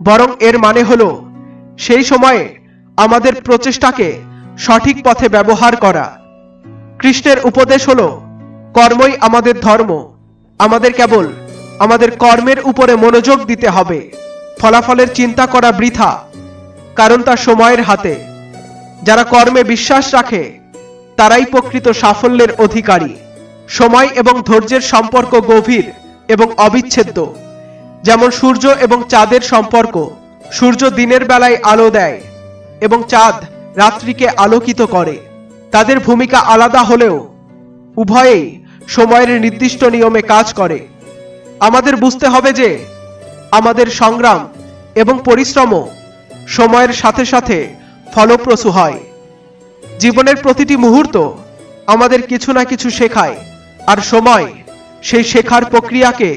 বরং এর মানে হলো সেই সময়ে আমাদের প্রচেষ্টাকে সঠিক পথে ব্যবহার করা। কৃষ্ণের উপদেশ হলো, কর্মই আমাদের ধর্ম। আমাদের কেবল আমাদের কর্মের উপরে মনোযোগ দিতে হবে। ফলাফলের চিন্তা করা বৃথা, কারণ তা সময়ের হাতে। যারা কর্মে বিশ্বাস রাখে তারাই প্রকৃত সাফল্যের অধিকারী। সময় এবং ধৈর্যের সম্পর্ক গভীর এবং অবিচ্ছেদ্য। যেমন সূর্য এবং চাঁদের সম্পর্ক। সূর্য দিনের বেলায় আলো দেয় এবং চাঁদ রাত্রিকে আলোকিত করে। তাদের ভূমিকা আলাদা হলেও উভয়েই সময়ের নির্দিষ্ট নিয়মে কাজ করে। আমাদের বুঝতে হবে যে আমাদের সংগ্রাম এবং পরিশ্রমও সময়ের সাথে সাথে ফলপ্রসূ হয়। জীবনের প্রতিটি মুহূর্ত আমাদের কিছু না কিছু শেখায়, আর সময় সেই শেখার প্রক্রিয়াকে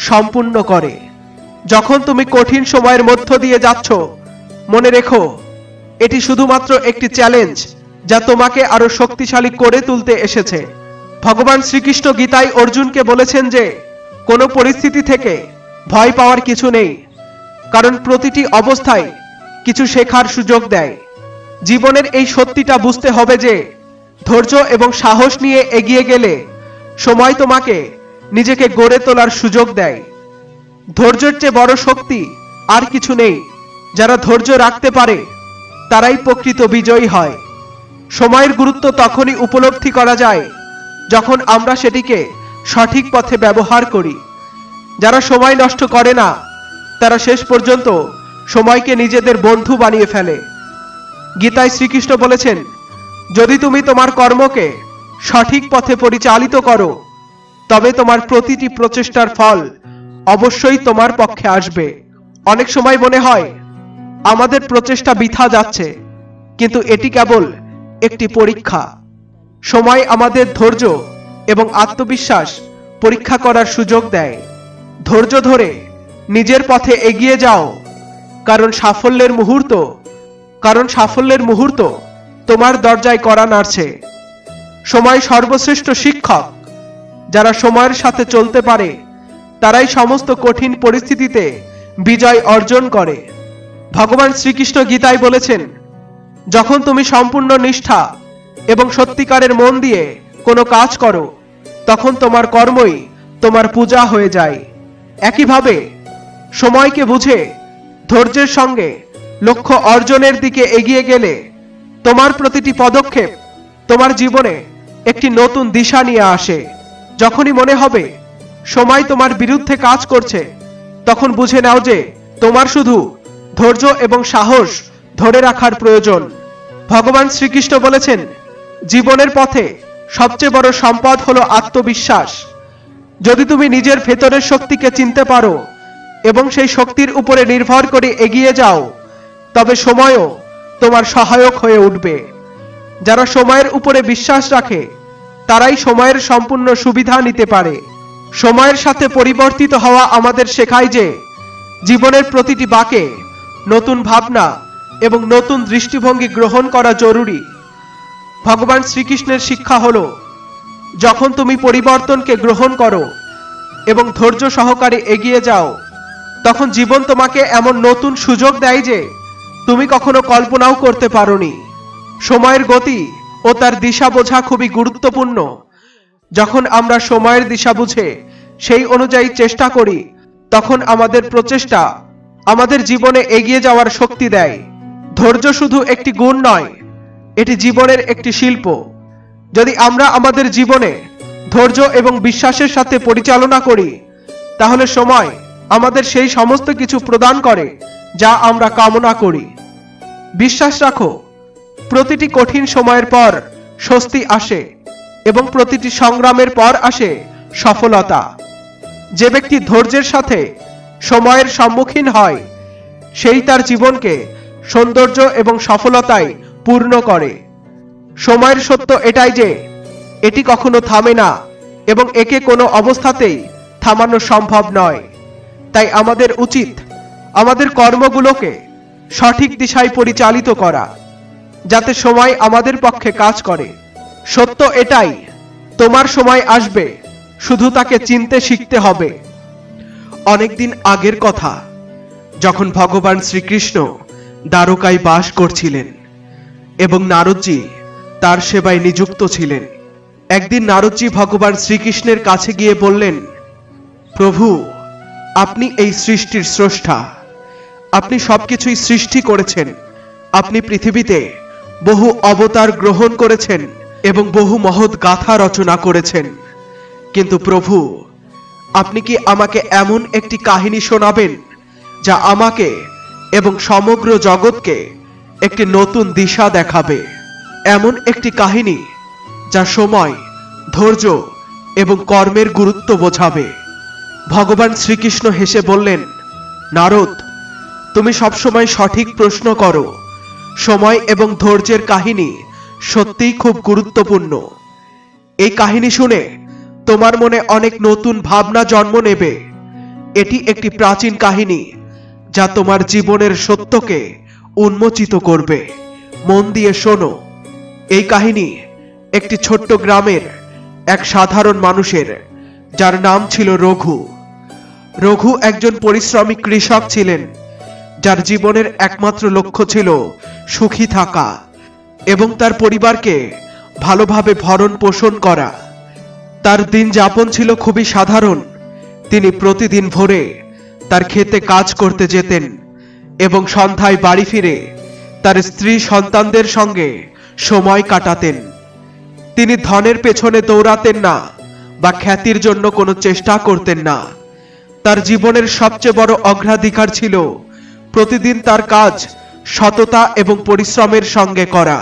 সম্পূর্ণ করে। যখন তুমি কঠিন সময়ের মধ্য দিয়ে যাচ্ছ, মনে রেখো এটি শুধুমাত্র একটি চ্যালেঞ্জ যা তোমাকে আরো শক্তিশালী করে তুলতে এসেছে। ভগবান শ্রীকৃষ্ণ গীতায় অর্জুনকে বলেছেন যে কোনো পরিস্থিতি থেকে ভয় পাওয়ার কিছু নেই, কারণ প্রতিটি অবস্থায় কিছু শেখার সুযোগ দেয়। জীবনের এই সত্যিটা বুঝতে হবে যে ধৈর্য এবং সাহস নিয়ে এগিয়ে গেলে সময় তোমাকে নিজেকে গড়ে তোলার সুযোগ দেয়। ধৈর্যের চেয়ে বড় শক্তি আর কিছু নেই। যারা ধৈর্য রাখতে পারে তারাই প্রকৃত বিজয়ী হয়। সময়ের গুরুত্ব তখনই উপলব্ধি করা যায় যখন আমরা সেটিকে সঠিক পথে ব্যবহার করি। যারা সময় নষ্ট করে না তারা শেষ পর্যন্ত সময়কে নিজেদের বন্ধু বানিয়ে ফেলে। গীতায় শ্রীকৃষ্ণ বলেছেন, যদি তুমি তোমার কর্মকে সঠিক পথে পরিচালিত করো তবে তোমার প্রতিটি প্রচেষ্টার ফল অবশ্যই তোমার পক্ষে আসবে। অনেক সময় মনে হয় আমাদের প্রচেষ্টা বৃথা যাচ্ছে, কিন্তু এটি কেবল একটি পরীক্ষা। সময় আমাদের ধৈর্য এবং আত্মবিশ্বাস পরীক্ষা করার সুযোগ দেয়। ধৈর্য ধরে নিজের পথে এগিয়ে যাও, কারণ সাফল্যের মুহূর্ত তোমার দরজায় কড়া নাড়ছে। সময় সর্বশ্রেষ্ঠ শিক্ষক। যারা সময়ের সাথে চলতে পারে তারাই সমস্ত কঠিন পরিস্থিতিতে বিজয় অর্জন করে। ভগবান শ্রীকৃষ্ণ গীতায় বলেছেন, যখন তুমি সম্পূর্ণ নিষ্ঠা এবং সত্যিকারের মন দিয়ে কোনো কাজ করো তখন তোমার কর্মই তোমার পূজা হয়ে যায়। একইভাবে সময়কে বুঝে ধৈর্যের সঙ্গে লক্ষ্য অর্জনের দিকে এগিয়ে গেলে তোমার প্রতিটি পদক্ষেপ তোমার জীবনে একটি নতুন দিশা নিয়ে আসে। যখনই মনে হবে সময় তোমার বিরুদ্ধে কাজ করছে, তখন বুঝে নাও যে তোমার শুধু ধৈর্য এবং সাহস ধরে রাখার প্রয়োজন। ভগবান শ্রীকৃষ্ণ বলেছেন, জীবনের পথে সবচেয়ে বড় সম্পদ হলো আত্মবিশ্বাস। যদি তুমি নিজের ভেতরের শক্তিকে চিনতে পারো এবং সেই শক্তির উপরে নির্ভর করে এগিয়ে যাও, তবে সময়ও তোমার সহায়ক হয়ে উঠবে। যারা সময়ের উপরে বিশ্বাস রাখে তারাই সময়ের সম্পূর্ণ সুবিধা নিতে পারে। সময়ের সাথে পরিবর্তিত হওয়া আমাদের শেখায় যে জীবনের প্রতিটি বাঁকে নতুন ভাবনা এবং নতুন দৃষ্টিভঙ্গি গ্রহণ করা জরুরি। ভগবান শ্রীকৃষ্ণের শিক্ষা হলো, যখন তুমি পরিবর্তনকে গ্রহণ করো এবং ধৈর্য সহকারে এগিয়ে যাও, তখন জীবন তোমাকে এমন নতুন সুযোগ দেয় যে তুমি কখনো কল্পনাও করতে পারোনি। সময়ের গতি ও তার দিশা বোঝা খুবই গুরুত্বপূর্ণ। যখন আমরা সময়ের দিশা বুঝে সেই অনুযায়ী চেষ্টা করি, তখন আমাদের প্রচেষ্টা আমাদের জীবনে এগিয়ে যাওয়ার শক্তি দেয়। ধৈর্য শুধু একটি গুণ নয়, এটি জীবনের একটি শিল্প। যদি আমরা আমাদের জীবনে ধৈর্য এবং বিশ্বাসের সাথে পরিচালনা করি, তাহলে সময় আমাদের সেই সমস্ত কিছু প্রদান করে যা আমরা কামনা করি। বিশ্বাস রাখো, প্রতিটি কঠিন সময়ের পর স্বস্তি আসে এবং প্রতিটি সংগ্রামের পর আসে সফলতা। যে ব্যক্তি ধৈর্যের সাথে সময়ের সম্মুখীন হয় সেই তার জীবনকে সৌন্দর্য এবং সফলতায় পূর্ণ করে। সময়ের সত্য এটাই যে এটি কখনো থামে না এবং একে কোনো অবস্থাতেই থামানো সম্ভব নয়। তাই আমাদের উচিত আমাদের কর্মগুলোকে সঠিক দিশায় পরিচালিত করা, যাতে সময় আমাদের পক্ষে কাজ করে। সত্য এটাই, তোমার সময় আসবে, শুধু তাকে চিনতে শিখতে হবে। অনেকদিন আগের কথা, যখন ভগবান শ্রীকৃষ্ণ দ্বারকায় বাস করছিলেন এবং নারদজি তার সেবায় নিযুক্ত ছিলেন। একদিন নারদজি ভগবান শ্রীকৃষ্ণের কাছে গিয়ে বললেন, প্রভু, আপনি এই সৃষ্টির স্রষ্টা, আপনি সবকিছুই সৃষ্টি করেছেন, আপনি পৃথিবীতে বহু অবতার গ্রহণ করেছেন এবং বহু মহৎ গাথা রচনা করেছেন, কিন্তু প্রভু, আপনি কি আমাকে এমন একটি কাহিনী শোনাবেন যা আমাকে এবং সমগ্র জগৎকে একটি নতুন দিশা দেখাবে? এমন একটি কাহিনী যা সময়, ধৈর্য এবং কর্মের গুরুত্ব বোঝাবে। ভগবান শ্রীকৃষ্ণ হেসে বললেন, নারদ, তুমি সবসময় সঠিক প্রশ্ন করো। সময় এবং ধৈর্যের কাহিনী সত্যিই খুব গুরুত্বপূর্ণ। এই কাহিনী শুনে তোমার মনে অনেক নতুন ভাবনা জন্ম নেবে। এটি একটি প্রাচীন কাহিনী যা তোমার জীবনের সত্যকে উন্মোচিত করবে। মন দিয়ে শোনো। এই কাহিনী একটি ছোট্ট গ্রামের এক সাধারণ মানুষের, যার নাম ছিল রঘু। রঘু একজন পরিশ্রমী কৃষক ছিলেন, যার জীবনের একমাত্র লক্ষ্য ছিল সুখী থাকা এবং তার পরিবারকে ভালোভাবে ভরণ পোষণ করা। তার দিন যাপন ছিল খুবই সাধারণ। তিনি প্রতিদিন ভোরে তার ক্ষেতে কাজ করতে যেতেন এবং সন্ধ্যায় বাড়ি ফিরে তার স্ত্রী সন্তানদের সঙ্গে সময় কাটাতেন। তিনি ধনের পেছনে দৌড়াতেন না বা খ্যাতির জন্য কোনো চেষ্টা করতেন না। তার জীবনের সবচেয়ে বড় অগ্রাধিকার ছিল প্রতিদিন তার কাজ সততা এবং পরিশ্রমের সঙ্গে করা।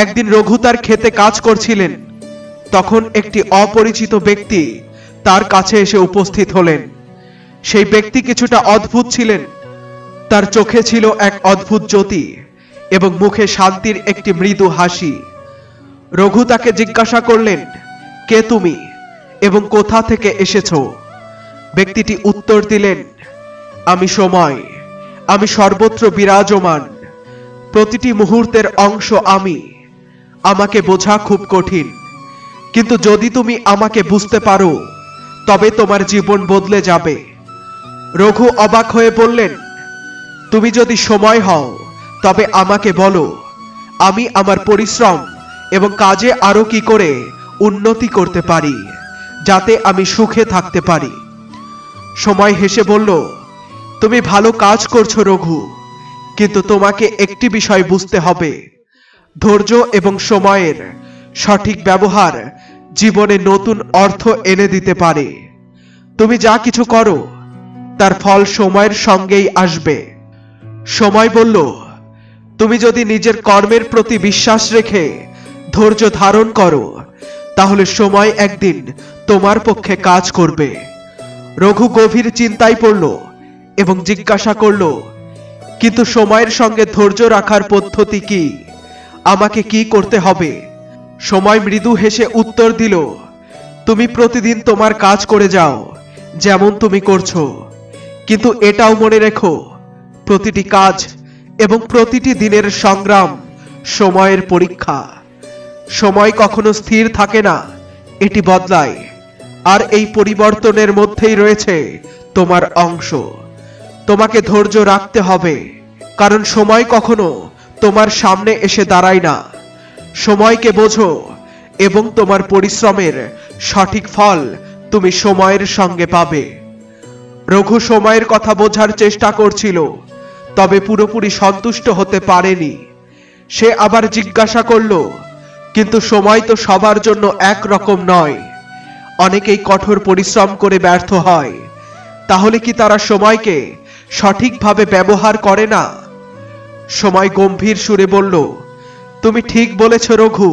একদিন রঘু তার ক্ষেতে কাজ করছিলেন। তখন একটি অপরিচিত ব্যক্তি তার কাছে এসে উপস্থিত হলেন। সেই ব্যক্তি কিছুটা অদ্ভুত ছিলেন। তার চোখে ছিল এক অদ্ভুত জ্যোতি এবং মুখে শান্তির একটি মৃদু হাসি। রঘু তাকে জিজ্ঞাসা করলেন, কে তুমি এবং কোথা থেকে এসেছো? ব্যক্তিটি উত্তর দিলেন, আমি সময়, আমি সর্বত্র বিরাজমান, প্রতিটি মুহূর্তের অংশ আমি। আমাকে বোঝা খুব কঠিন, কিন্তু যদি তুমি আমাকে বুঝতে পারো তবে তোমার জীবন বদলে যাবে। রঘু অবাক হয়ে বললেন, তুমি যদি সময় হও তবে আমাকে বলো, আমি আমার পরিশ্রম এবং কাজে আরো কি করে উন্নতি করতে পারি, যাতে আমি সুখে থাকতে পারি। সময় হেসে বলল, তুমি ভালো কাজ করছো রঘু, কিন্তু তোমাকে একটি বিষয় বুঝতে হবে। ধৈর্য এবং সময়ের সঠিক ব্যবহার জীবনে নতুন অর্থ এনে দিতে পারে। তুমি যা কিছু করো তার ফল সময়ের সঙ্গেই আসবে। সময় বলল, তুমি যদি নিজের কর্মের প্রতি বিশ্বাস রেখে ধৈর্য ধারণ করো, তাহলে সময় একদিন তোমার পক্ষে কাজ করবে। রঘু গভীর চিন্তায় পড়ল এবং জিজ্ঞাসা করল, কিন্তু সময়ের সঙ্গে ধৈর্য রাখার পদ্ধতি কি? আমাকে কি করতে হবে? সময় মৃদু হেসে উত্তর দিল, তুমি প্রতিদিন তোমার কাজ করে যাও যেমন তুমি করছো, কিন্তু এটাও মনে রেখো, প্রতিটি কাজ এবং প্রতিটি দিনের সংগ্রাম সময়ের পরীক্ষা। সময় কখনো স্থির থাকে না, এটি বদলায়, আর এই পরিবর্তনের মধ্যেই রয়েছে তোমার অংশ। তোমাকে ধৈর্য রাখতে হবে, কারণ সময় কখনো তোমার সামনে এসে দাঁড়ায় না। সময়কে বোঝো এবং তোমার পরিশ্রমের সঠিক ফল তুমি সময়ের সঙ্গে পাবে। রঘু সময়ের কথা বোঝার চেষ্টা করছিল, তবে পুরোপুরি সন্তুষ্ট হতে পারেনি। সে আবার জিজ্ঞাসা করল, কিন্তু সময় তো সবার জন্য এক রকম নয়। অনেকেই কঠোর পরিশ্রম করে ব্যর্থ হয়, তাহলে কি তারা সময়কে সঠিকভাবে ব্যবহার করে না? সময় গম্ভীর সুরে বলল, তুমি ঠিক বলেছ রঘু,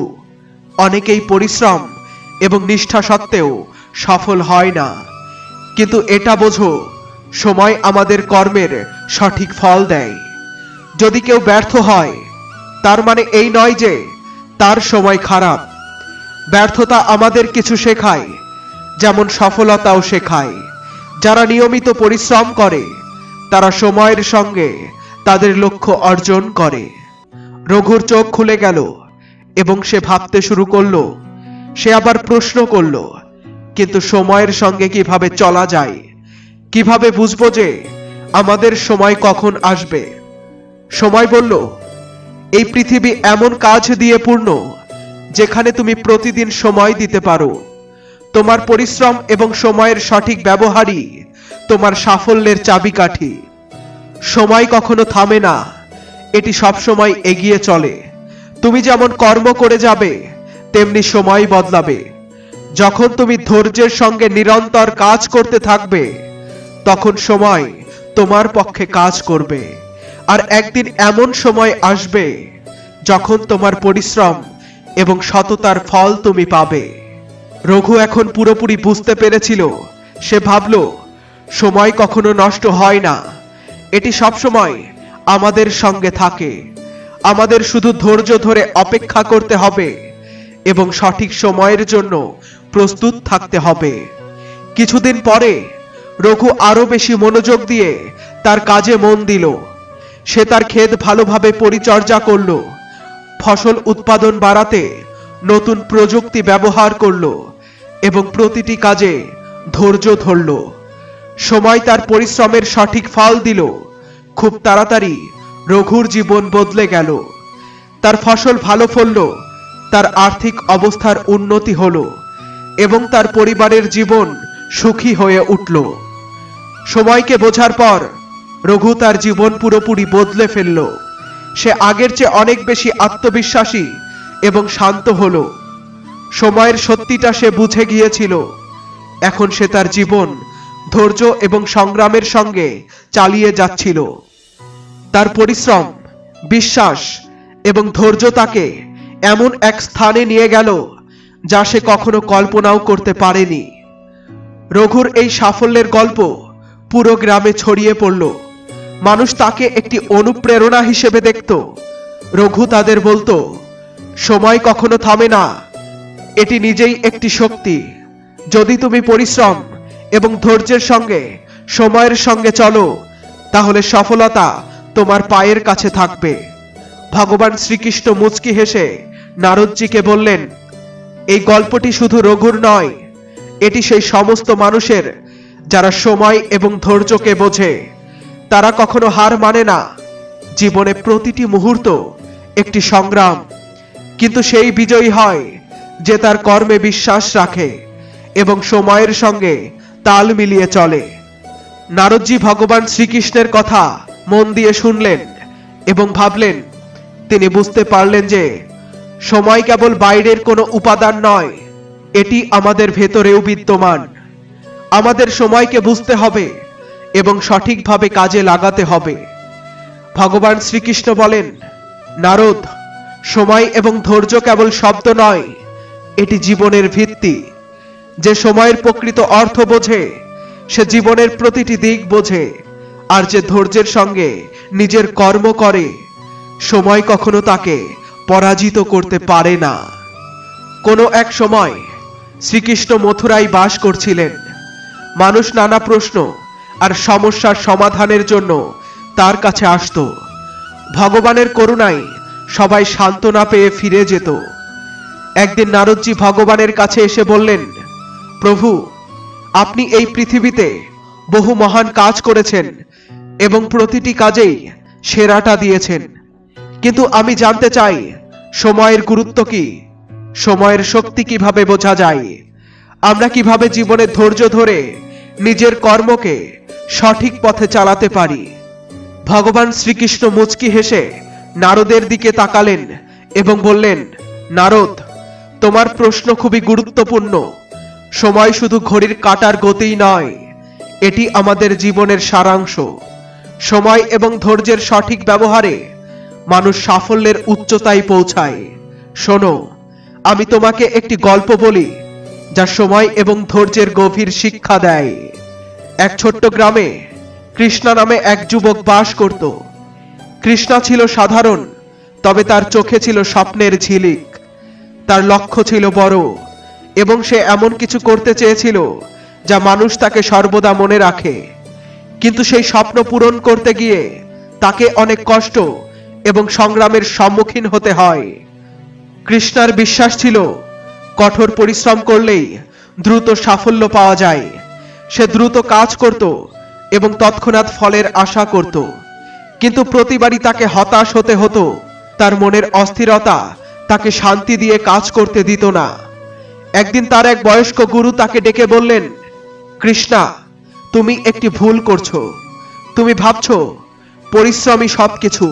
অনেকেই পরিশ্রম এবং নিষ্ঠা সত্ত্বেও সফল হয় না, কিন্তু এটা বোঝো, সময় আমাদের কর্মের সঠিক ফল দেয়। যদি কেউ ব্যর্থ হয়, তার মানে এই নয় যে তার সময় খারাপ। ব্যর্থতা আমাদের কিছু শেখায়, যেমন সফলতাও শেখায়। যারা নিয়মিত পরিশ্রম করে তারা সময়ের সঙ্গে তাদের লক্ষ্য অর্জন করে। রঘুর চোখ খুলে গেল এবং সে ভাবতে শুরু করলো। সে আবার প্রশ্ন করল, কিন্তু সময়ের সঙ্গে কিভাবে চলা যায়? কিভাবে বুঝবো যে আমাদের সময় কখন আসবে? সময় বলল, এই পৃথিবী এমন কাজ দিয়ে পূর্ণ যেখানে তুমি প্রতিদিন সময় দিতে পারো। তোমার পরিশ্রম এবং সময়ের সঠিক ব্যবহারই তোমার সাফল্যের চাবিকাঠি। সময় কখনো থামে না, এটি সবসময় এগিয়ে চলে। তুমি যেমন কর্ম করে যাবে তেমনি সময় বদলাবে। যখন তুমি ধৈর্যের সঙ্গে নিরন্তর কাজ করতে থাকবে তখন সময় তোমার পক্ষে কাজ করবে। আর একদিন এমন সময় আসবে যখন তোমার পরিশ্রম এবং সততার ফল তুমি পাবে। রঘু এখন পুরোপুরি বুঝতে পেরেছিল। সে ভাবল, সময় কখনো নষ্ট হয় না, এটি সবসময় আমাদের সঙ্গে থাকে। আমাদের শুধু ধৈর্য ধরে অপেক্ষা করতে হবে এবং সঠিক সময়ের জন্য প্রস্তুত থাকতে হবে। কিছুদিন পরে রঘু আরো বেশি মনোযোগ দিয়ে তার কাজে মন দিল। সে তার ক্ষেত ভালোভাবে পরিচর্যা করল, ফসল উৎপাদন বাড়াতে নতুন প্রযুক্তি ব্যবহার করল এবং প্রতিটি কাজে ধৈর্য ধরল। সময় তার পরিশ্রমের সঠিক ফল দিল। খুব তাড়াতাড়ি রঘুর জীবন বদলে গেল। তার ফসল ভালো ফলল, তার আর্থিক অবস্থার উন্নতি হলো এবং তার পরিবারের জীবন সুখী হয়ে উঠল। সময়কে বোঝার পর রঘু তার জীবন পুরোপুরি বদলে ফেলল। সে আগের চেয়ে অনেক বেশি আত্মবিশ্বাসী এবং শান্ত হলো। সময়ের সত্যিটা সে বুঝে গিয়েছিল। এখন সে তার জীবন ধৈর্য এবং সংগ্রামের সঙ্গে চালিয়ে যাচ্ছিল। তার পরিশ্রম, বিশ্বাস এবং ধৈর্য তাকে এমন এক স্থানে নিয়ে গেল যা সে কখনো কল্পনাও করতে পারেনি। রঘুর এই সাফল্যের গল্প পুরো গ্রামে ছড়িয়ে পড়ল। মানুষ তাকে একটি অনুপ্রেরণা হিসেবে দেখত। রঘু তাদের বলতো, সময় কখনো থামে না, এটি নিজেই একটি শক্তি। যদি তুমি পরিশ্রম এবং ধৈর্যের সঙ্গে সময়ের সঙ্গে চলো তাহলে সফলতা তোমার পায়ের কাছে থাকবে। ভগবান শ্রীকৃষ্ণ মুচকি হেসে নারদজিকে বললেন, এই গল্পটি শুধু রঘুর নয়, এটি সেই সমস্ত মানুষের যারা সময় এবং ধৈর্যকে বোঝে। তারা কখনো হার মানে না। জীবনে প্রতিটি মুহূর্ত একটি সংগ্রাম, কিন্তু সেই বিজয়ী হয় যে তার কর্মে বিশ্বাস রাখে এবং সময়ের সঙ্গে তাল মিলিয়ে চলে। নারদজি ভগবান শ্রীকৃষ্ণের কথা মন দিয়ে শুনলেন এবং ভাবলেন। তিনি বুঝতে পারলেন যে সময় কেবল বাইরের কোনো উপাদান নয়, এটি আমাদের ভেতরেও বিদ্যমান। আমাদের সময়কে বুঝতে হবে এবং সঠিকভাবে কাজে লাগাতে হবে। ভগবান শ্রীকৃষ্ণ বলেন, নারদ, সময় এবং ধৈর্য কেবল শব্দ নয়, এটি জীবনের ভিত্তি। যে সময়ের প্রকৃত অর্থ বোঝে সে জীবনের প্রতিটি দিক বোঝে, আর যে ধৈর্যের সঙ্গে নিজের কর্ম করে সময় কখনো তাকে পরাজিত করতে পারে না। কোনো এক সময় শ্রীকৃষ্ণ মথুরায় বাস করছিলেন। মানুষ নানা প্রশ্ন আর সমস্যার সমাধানের জন্য তার কাছে আসতো। ভগবানের করুণায় সবাই সান্ত্বনা পেয়ে ফিরে যেত। একদিন নারদজি ভগবানের কাছে এসে বললেন, প্রভু, আপনি এই পৃথিবীতে বহু মহান কাজ করেছেন এবং প্রতিটি কাজেই সেরাটা দিয়েছেন, কিন্তু আমি জানতে চাই সময়ের গুরুত্ব কি, সময়ের শক্তি কিভাবে বোঝা যায়, আমরা কিভাবে জীবনে ধৈর্য ধরে নিজের কর্মকে সঠিক পথে চালাতে পারি। ভগবান শ্রীকৃষ্ণ মুচকি হেসে নারদের দিকে তাকালেন এবং বললেন, নারদ, তোমার প্রশ্ন খুবই গুরুত্বপূর্ণ। সময় শুধু ঘড়ির কাঁটার গতিই নয়, এটি আমাদের জীবনের সারাংশ। সময় এবং ধৈর্যের সঠিক ব্যবহারে মানুষ সাফল্যের উচ্চতায় পৌঁছায়। শোনো, আমি তোমাকে একটি গল্প বলি যা সময় এবং ধৈর্যের গভীর শিক্ষা দেয়। এক ছোট্ট গ্রামে কৃষ্ণা নামে এক যুবক বাস করত। কৃষ্ণা ছিল সাধারণ, তবে তার চোখে ছিল স্বপ্নের ঝিলিক। তার লক্ষ্য ছিল বড় এবং সে এমন কিছু করতে চেয়েছিল যা মানুষ তাকে সর্বদা মনে রাখে। কিন্তু সেই স্বপ্ন পূরণ করতে গিয়ে তাকে অনেক কষ্ট এবং সংগ্রামের সম্মুখীন হতে হয়। কৃষ্ণার বিশ্বাস ছিল কঠোর পরিশ্রম করলেই দ্রুত সাফল্য পাওয়া যায়। সে দ্রুত কাজ করত এবং তৎক্ষণাৎ ফলের আশা করত, কিন্তু প্রতিবারই তাকে হতাশ হতে হতো। তার মনের অস্থিরতা তাকে শান্তি দিয়ে কাজ করতে দিত না। একদিন তার এক বয়স্ক গুরু তাকে ডেকে বললেন, কৃষ্ণা, তুমি একটি ভুল করছো। তুমি ভাবছো পরিশ্রমই সবকিছু,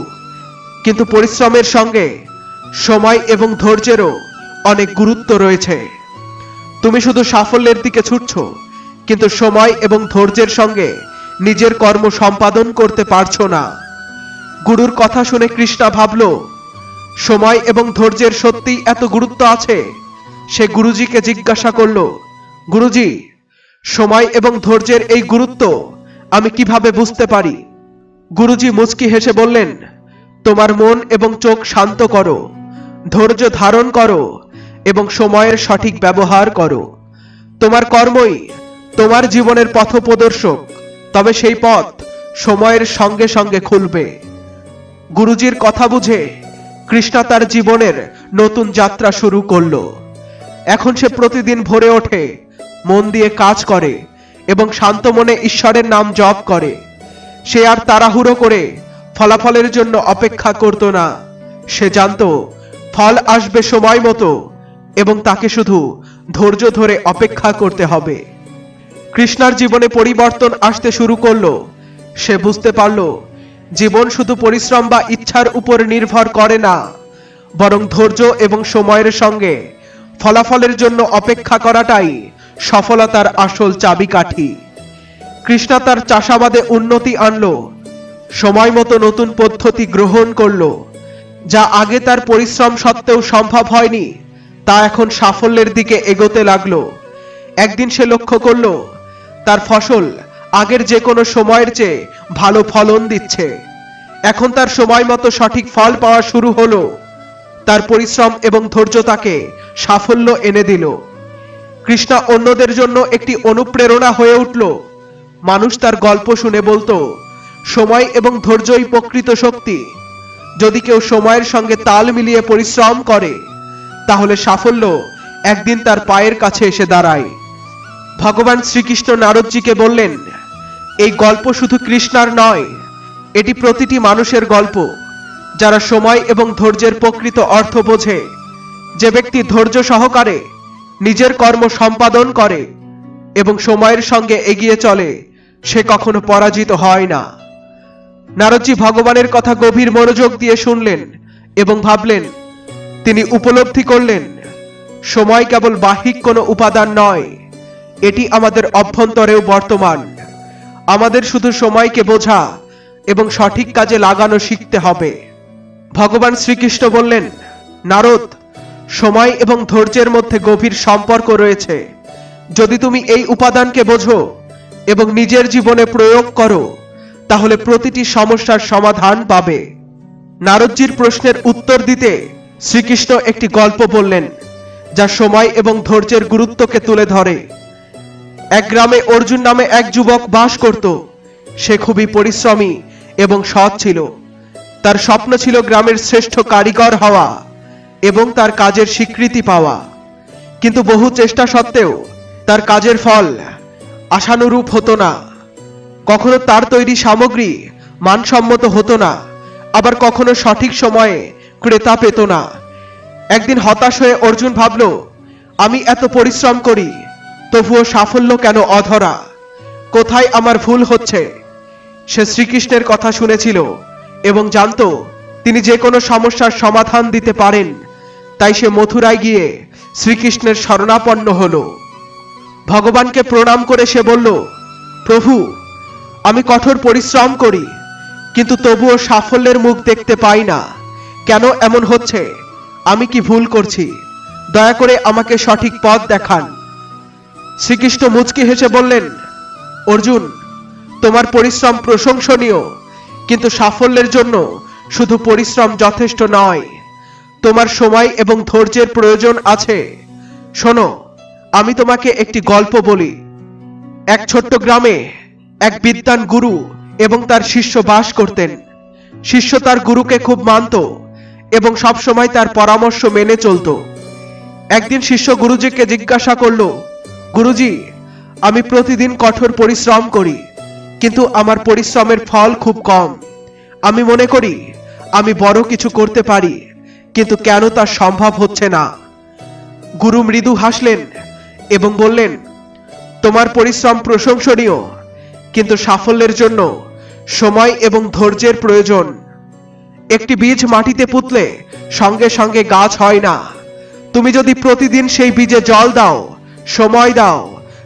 কিন্তু পরিশ্রমের সঙ্গে সময় এবং ধৈর্যেরও অনেক গুরুত্ব রয়েছে। তুমি শুধু সাফল্যের দিকে ছুটছো, কিন্তু সময় এবং ধৈর্যের সঙ্গে নিজের কর্ম সম্পাদন করতে পারছো না। গুরুর কথা শুনে কৃষ্ণা ভাবল, সময় এবং ধৈর্যের সত্যি এত গুরুত্ব আছে। সে গুরুজিকে জিজ্ঞাসা করল, গুরুজি, সময় এবং ধৈর্যের এই গুরুত্ব আমি কিভাবে বুঝতে পারি? গুরুজি মুচকি হেসে বললেন, তোমার মন এবং চোখ শান্ত করো, ধৈর্য ধারণ করো এবং সময়ের সঠিক ব্যবহার করো। তোমার কর্মই তোমার জীবনের পথপ্রদর্শক, তবে সেই পথ সময়ের সঙ্গে সঙ্গে খুলবে। গুরুজির কথা বুঝে কৃষ্ণা তার জীবনের নতুন যাত্রা শুরু করলো। এখন সে প্রতিদিন ভোরে ওঠে, মন দিয়ে কাজ করে এবং শান্ত মনে ঈশ্বরের নাম জপ করে। সে আর তাড়াহুড়ো করে ফলাফলের জন্য অপেক্ষা করত না। সে জানতো ফল আসবে সময় মতো এবং তাকে শুধু ধৈর্য ধরে অপেক্ষা করতে হবে। কৃষ্ণার জীবনে পরিবর্তন আসতে শুরু করলো। সে বুঝতে পারল, জীবন শুধু পরিশ্রম বা ইচ্ছার উপর নির্ভর করে না, বরং ধৈর্য এবং সময়ের সঙ্গে ফলাফলের জন্য অপেক্ষা করাটাই সফলতার আসল চাবিকাঠি। কৃষ্ণা তার চাষাবাদে উন্নতি আনলো, সময় মতো নতুন পদ্ধতি গ্রহণ করলো। যা আগে তার পরিশ্রম সত্ত্বেও সম্ভব হয়নি, তা এখন সাফল্যের দিকে এগোতে লাগলো। একদিন সে লক্ষ্য করলো তার ফসল আগের যে কোনো সময়ের চেয়ে ভালো ফলন দিচ্ছে। এখন তার সময় মতো সঠিক ফল পাওয়া শুরু হলো। তার পরিশ্রম এবং ধৈর্য তাকে সাফল্য এনে দিল। কৃষ্ণা অন্যদের জন্য একটি অনুপ্রেরণা হয়ে উঠল। মানুষ তার গল্প শুনে বলতো, সময় এবং ধৈর্যই প্রকৃত শক্তি। যদি কেউ সময়ের সঙ্গে তাল মিলিয়ে পরিশ্রম করে, তাহলে সাফল্য একদিন তার পায়ের কাছে এসে দাঁড়ায়। ভগবান শ্রীকৃষ্ণ নারদজিকে বললেন, এই গল্প শুধু কৃষ্ণার নয়, এটি প্রতিটি মানুষের গল্প যারা সময় এবং ধৈর্যের প্রকৃত অর্থ বোঝে। যে ব্যক্তি ধৈর্য সহকারে নিজের কর্ম সম্পাদন করে এবং সময়ের সঙ্গে এগিয়ে চলে, সে কখনো পরাজিত হয় না। নারদজি ভগবানের কথা গভীর মনোযোগ দিয়ে শুনলেন এবং ভাবলেন। তিনি উপলব্ধি করলেন, সময় কেবল বাহ্যিক কোনো উপাদান নয়, এটি আমাদের অভ্যন্তরেও বর্তমান। আমাদের শুধু সময়কে বোঝা এবং সঠিক কাজে লাগানো শিখতে হবে। ভগবান শ্রীকৃষ্ণ বললেন, নারদ, সময় এবং ধৈর্যের মধ্যে গভীর সম্পর্ক রয়েছে। যদি তুমি এই উপাদানকে বোঝো এবং নিজের জীবনে প্রয়োগ করো, তাহলে প্রতিটি সমস্যার সমাধান পাবে। নারদজির প্রশ্নের উত্তর দিতে শ্রীকৃষ্ণ একটি গল্প বললেন, যা সময় এবং ধৈর্যের গুরুত্বকে তুলে ধরে। এক গ্রামে অর্জুন নামে এক যুবক বাস করত। সে খুবই পরিশ্রমী এবং সৎ ছিল। তার স্বপ্ন ছিল গ্রামের শ্রেষ্ঠ কারিগর হওয়া এবং তার কাজের স্বীকৃতি পাওয়া। কিন্তু বহু চেষ্টা সত্ত্বেও তার কাজের ফল আশানুরূপ হতো না। কখনো তার তৈরি সামগ্রী মানসম্মত হতো না, আবার কখনো সঠিক সময়ে ক্রেতা পেত না। একদিন হতাশ হয়ে অর্জুন ভাবল, আমি এত পরিশ্রম করি, তবুও সাফল্য কেন অধরা? কোথায় আমার ভুল হচ্ছে? সে শ্রীকৃষ্ণের কথা শুনেছিল এবং জানত তিনি যে কোনো সমস্যার সমাধান দিতে পারেন। তাই সে মথুরায় গিয়ে শ্রীকৃষ্ণের শরণাপন্ন হল। ভগবানকে প্রণাম করে সে বলল, প্রভু, আমি কঠোর পরিশ্রম করি, কিন্তু তবুও সাফল্যের মুখ দেখতে পাই না। কেন এমন হচ্ছে? আমি কি ভুল করছি? দয়া করে আমাকে সঠিক পথ দেখান। শ্রীকৃষ্ণ মুচকি হেসে বললেন, অর্জুন, তোমার পরিশ্রম প্রশংসনীয়, কিন্তু সাফল্যের জন্য শুধু পরিশ্রম যথেষ্ট নয়। তোমার সময় এবং ধৈর্যের প্রয়োজন আছে। শোনো, আমি তোমাকে একটি গল্প বলি। এক ছোট্ট গ্রামে এক বিদ্বান গুরু এবং তার শিষ্য বাস করতেন। শিষ্য তার গুরুকে খুব মানত এবং সবসময় তার পরামর্শ মেনে চলত। একদিন শিষ্য গুরুজিকে জিজ্ঞাসা করল, গুরুজি, আমি প্রতিদিন কঠোর পরিশ্রম করি, কিন্তু আমার পরিশ্রমের ফল খুব কম। আমি মনে করি আমি বড় কিছু করতে পারি, কিন্তু কেন তা সম্ভব হচ্ছে না? গুরু মৃদু হাসলেন এবং বললেন, তোমার পরিশ্রম প্রশংসনীয়, কিন্তু সাফল্যের জন্য সময় এবং ধৈর্যের প্রয়োজন। একটি বীজ মাটিতে পুঁতলে সঙ্গে সঙ্গে গাছ হয় না। তুমি যদি প্রতিদিন সেই বীজে জল দাও, সময় দাও,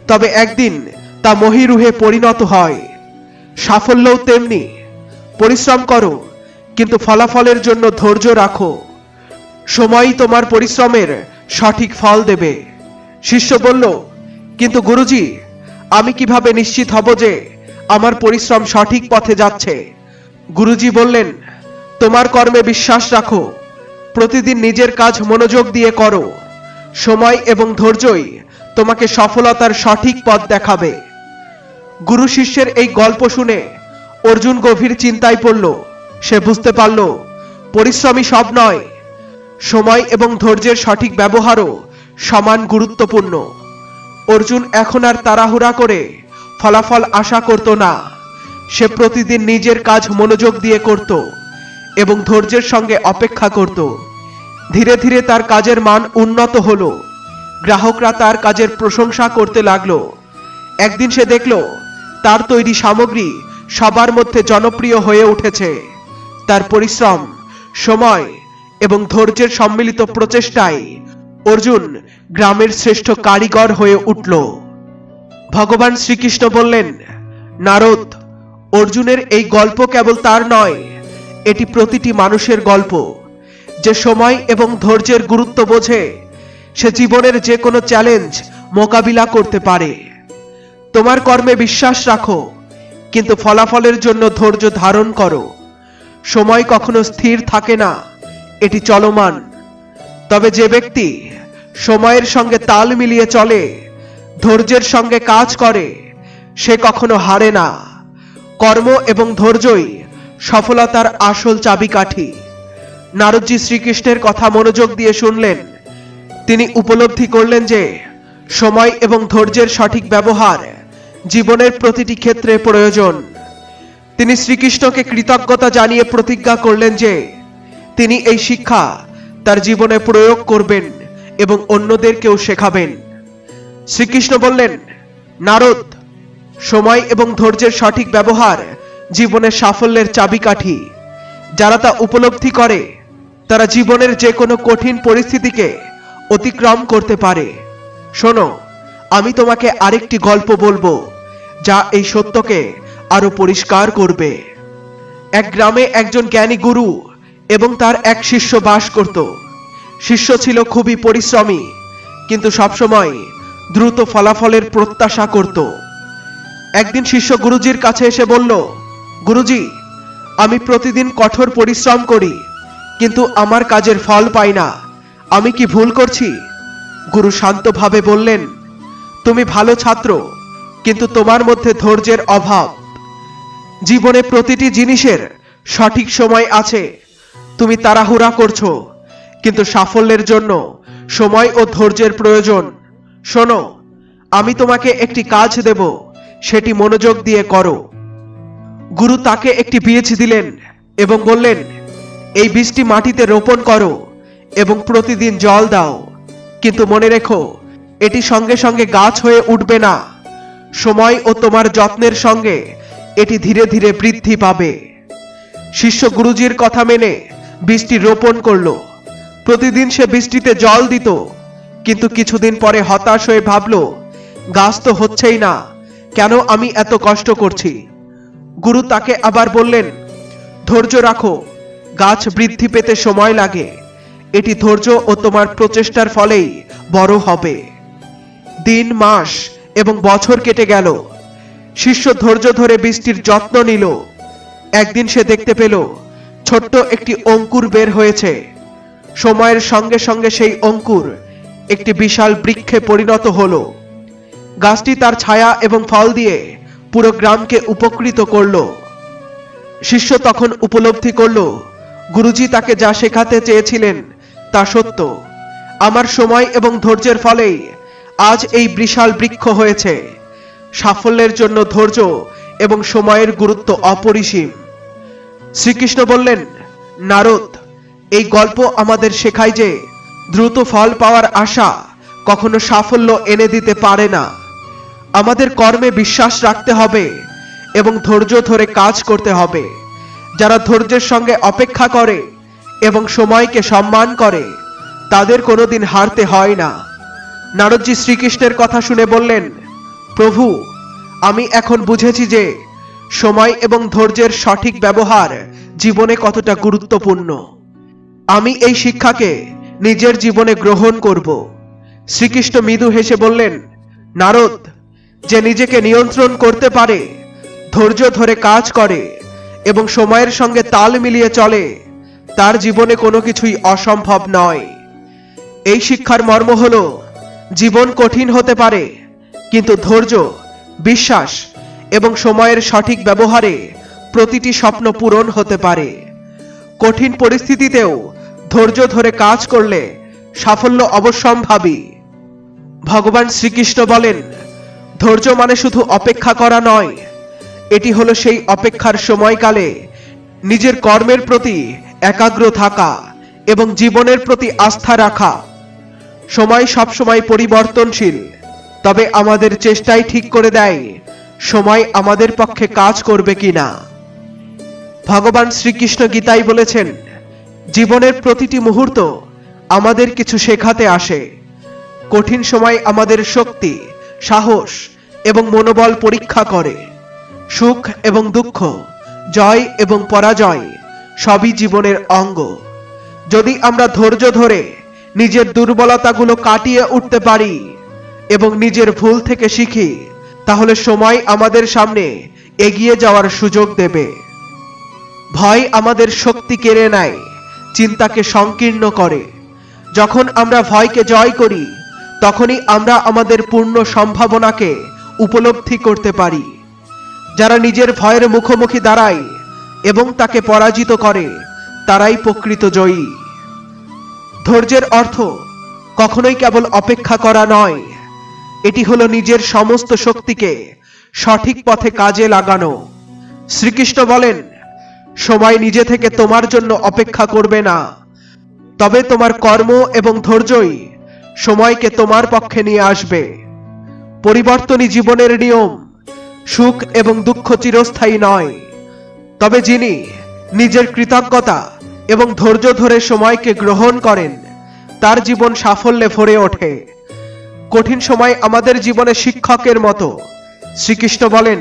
তবে একদিন তা মহীরুহে পরিণত হয়। সাফল্যও তেমনি। পরিশ্রম করো, কিন্তু ফলাফলের জন্য ধৈর্য রাখো। সময়ই তোমার পরিশ্রমের সঠিক ফল দেবে। শিষ্য বলল, কিন্তু গুরুজি, আমি কিভাবে নিশ্চিত হব যে আমার পরিশ্রম সঠিক পথে যাচ্ছে? গুরুজি বললেন, তোমার কর্মে বিশ্বাস রাখো, প্রতিদিন নিজের কাজ মনোযোগ দিয়ে করো। সময় এবং ধৈর্যই তোমাকে সফলতার সঠিক পথ দেখাবে। গুরু শিষ্যের এই গল্প শুনে অর্জুন গভীর চিন্তায় পড়ল। সে বুঝতে পারল, পরিশ্রমই সব নয়, সময় এবং ধৈর্যের সঠিক ব্যবহারও সমান গুরুত্বপূর্ণ। অর্জুন এখন আর তাড়াহুড়া করে ফলাফল আশা করত না। সে প্রতিদিন নিজের কাজ মনোযোগ দিয়ে করত এবং ধৈর্যের সঙ্গে অপেক্ষা করত। ধীরে ধীরে তার কাজের মান উন্নত হলো। গ্রাহকরা তার কাজের প্রশংসা করতে লাগলো। একদিন সে দেখল তার তৈরি সামগ্রী সবার মধ্যে জনপ্রিয় হয়ে উঠেছে। তার পরিশ্রম, সময় এবং ধৈর্যের সম্মিলিত প্রচেষ্টায় অর্জুন গ্রামের শ্রেষ্ঠ কারিগর হয়ে উঠল। ভগবান শ্রীকৃষ্ণ বললেন, নারদ, অর্জুনের এই গল্প কেবল তার নয়, এটি প্রতিটি মানুষের গল্প। যে সময় এবং ধৈর্যের গুরুত্ব বোঝে, সে জীবনের যে কোনো চ্যালেঞ্জ মোকাবিলা করতে পারে। তোমার কর্মে বিশ্বাস রাখো, কিন্তু ফলাফলের জন্য ধৈর্য ধারণ করো। সময় কখনো স্থির থাকে না, এটি চলমান। তবে যে ব্যক্তি সময়ের সঙ্গে তাল মিলিয়ে চলে, ধৈর্যের সঙ্গে কাজ করে, সে কখনো হারে না। কর্ম এবং ধৈর্যই সফলতার আসল চাবিকাঠি। নারদজি শ্রীকৃষ্ণের কথা মনোযোগ দিয়ে শুনলেন। তিনি উপলব্ধি করলেন যে সময় এবং ধৈর্যের সঠিক ব্যবহার জীবনের প্রতিটি ক্ষেত্রে প্রয়োজন। তিনি শ্রীকৃষ্ণকে কৃতজ্ঞতা জানিয়ে প্রতিজ্ঞা করলেন যে তিনি এই শিক্ষা তার জীবনে প্রয়োগ করবেন এবং অন্যদেরকেও শেখাবেন। শ্রীকৃষ্ণ বললেন, নারদ, সময় এবং ধৈর্যের সঠিক ব্যবহার জীবনের সাফল্যের চাবিকাঠি। যারা তা উপলব্ধি করে, তারা জীবনের যে কোনো কঠিন পরিস্থিতিকে অতিক্রম করতে পারে। শোনো, আমি তোমাকে আরেকটি গল্প বলবো, যা এই সত্যকে আরো পরিষ্কার করবে। এক গ্রামে একজন জ্ঞানী গুরু এবং তার এক শিষ্য বাস করত। শিষ্য ছিল খুবই পরিশ্রমী, কিন্তু সবসময় দ্রুত ফলাফলের প্রত্যাশা করত। একদিন শিষ্য গুরুজির কাছে এসে বলল, গুরুজি, আমি প্রতিদিন কঠোর পরিশ্রম করি, কিন্তু আমার কাজের ফল পাই না। আমি কি ভুল করছি? গুরু শান্তভাবে বললেন, তুমি ভালো ছাত্র, কিন্তু তোমার মধ্যে ধৈর্যের অভাব। জীবনে প্রতিটি জিনিসের সঠিক সময় আছে। তুমি তাড়াহুড়া করছো, কিন্তু সাফল্যের জন্য সময় ও ধৈর্যের প্রয়োজন। শোনো, আমি তোমাকে একটি কাজ দেব, সেটি মনোযোগ দিয়ে করো। গুরু তাকে একটি বীজ দিলেন এবং বললেন, এই বীজটি মাটিতে রোপণ করো এবং প্রতিদিন জল দাও। কিন্তু মনে রেখো, এটি সঙ্গে সঙ্গে গাছ হয়ে উঠবে না। সময় ও তোমার যত্নের সঙ্গে এটি ধীরে ধীরে বৃদ্ধি পাবে। শিষ্য গুরুজির কথা মেনে বীজটি রোপণ করলো। প্রতিদিন সে বীজটিতে জল দিত, কিন্তু কিছুদিন পরে হতাশ হয়ে ভাবল, গাছ তো হচ্ছেই না, কেন আমি এত কষ্ট করছি? গুরু তাকে আবার বললেন, ধৈর্য রাখো, গাছ বৃদ্ধি পেতে সময় লাগে। এটি ধৈর্য ও তোমার প্রচেষ্টার ফলেই বড় হবে। দিন, মাস এবং বছর কেটে গেল। শিষ্য ধৈর্য ধরে বীজটির যত্ন নিল। একদিন সে দেখতে পেল ছোট্ট একটি অঙ্কুর বের হয়েছে। সময়ের সঙ্গে সঙ্গে সেই অঙ্কুর একটি বিশাল বৃক্ষে পরিণত হলো। গাছটি তার ছায়া এবং ফল দিয়ে পুরো গ্রামকে উপকৃত করল। শিষ্য তখন উপলব্ধি করল, গুরুজি তাকে যা শেখাতে চেয়েছিলেন তা সত্য। আমার সময় এবং ধৈর্যের ফলেই আজ এই বিশাল বৃক্ষ হয়েছে। সাফল্যের জন্য ধৈর্য এবং সময়ের গুরুত্ব অপরিসীম। শ্রীকৃষ্ণ বললেন, নারদ, এই গল্প আমাদের শেখায় যে দ্রুত ফল পাওয়ার আশা কখনো সাফল্য এনে দিতে পারে না। আমাদের কর্মে বিশ্বাস রাখতে হবে এবং ধৈর্য ধরে কাজ করতে হবে। যারা ধৈর্যের সঙ্গে অপেক্ষা করে এবং সময়কে সম্মান করে তাদের কোনোদিন হারতে হয় না। নারদজি শ্রীকৃষ্ণের কথা শুনে বললেন, প্রভু, আমি এখন বুঝেছি যে সময় এবং ধৈর্যের সঠিক ব্যবহার জীবনে কতটা গুরুত্বপূর্ণ। আমি এই শিক্ষাকে নিজের জীবনে গ্রহণ করব। শ্রীকৃষ্ণ মৃদু হেসে বললেন, নারদ, যে নিজেকে নিয়ন্ত্রণ করতে পারে, ধৈর্য ধরে কাজ করে এবং সময়ের সঙ্গে তাল মিলিয়ে চলে, তার জীবনে কোনো কিছুই অসম্ভব নয়। এই শিক্ষার মর্ম হলো, জীবন কঠিন হতে পারে, কিন্তু ধৈর্য, বিশ্বাস এবং সময়ের সঠিক ব্যবহারে প্রতিটি স্বপ্ন পূরণ হতে পারে। কঠিন পরিস্থিতিতেও ধৈর্য ধরে কাজ করলে সাফল্য অবশ্যম্ভাবী। ভগবান শ্রীকৃষ্ণ বলেন, ধৈর্য মানে শুধু অপেক্ষা করা নয়, এটি হলো সেই অপেক্ষার সময়কালে নিজের কর্মের প্রতি একাগ্র থাকা এবং জীবনের প্রতি আস্থা রাখা। সময় সবসময় পরিবর্তনশীল, তবে আমাদের চেষ্টাই ঠিক করে দেয় সময় আমাদের পক্ষে কাজ করবে কিনা। ভগবান শ্রীকৃষ্ণ গীতায় বলেছেন, জীবনের প্রতিটি মুহূর্ত আমাদের কিছু শেখাতে আসে। কঠিন সময় আমাদের শক্তি, সাহস এবং মনোবল পরীক্ষা করে। সুখ এবং দুঃখ, জয় এবং পরাজয় সবই জীবনের অঙ্গ। যদি আমরা ধৈর্য ধরে নিজের দুর্বলতাগুলো কাটিয়ে উঠতে পারি এবং নিজের ভুল থেকে শিখি, তাহলে সময় আমাদের সামনে এগিয়ে যাওয়ার সুযোগ দেবে। ভয় আমাদের শক্তি কেড়ে নেয়, চিন্তাকে সংকীর্ণ করে। যখন আমরা ভয়কে জয় করি, তখনই আমরা আমাদের পূর্ণ সম্ভাবনাকে উপলব্ধি করতে পারি। যারা নিজের ভয়ের মুখোমুখি দাঁড়ায় এবং তাকে পরাজিত করে, তারাই প্রকৃত জয়ী। ধৈর্যের অর্থ কখনোই কেবল অপেক্ষা করা নয়, এটি হলো নিজের সমস্ত শক্তিকে সঠিক পথে কাজে লাগানো। শ্রীকৃষ্ণ বলেন, সময় নিজে থেকে তোমার জন্য অপেক্ষা করবে না, তবে তোমার কর্ম এবং ধৈর্যই সময়কে তোমার পক্ষে নিয়ে আসবে। পরিবর্তনই জীবনের নিয়ম। সুখ এবং দুঃখ চিরস্থায়ী নয়, তবে যিনি নিজের কৃতজ্ঞতা এবং ধৈর্য ধরে সময়কে গ্রহণ করেন, তার জীবন সাফল্যে ভরে ওঠে। কঠিন সময় আমাদের জীবনে শিক্ষকের মতো। শ্রীকৃষ্ণ বলেন,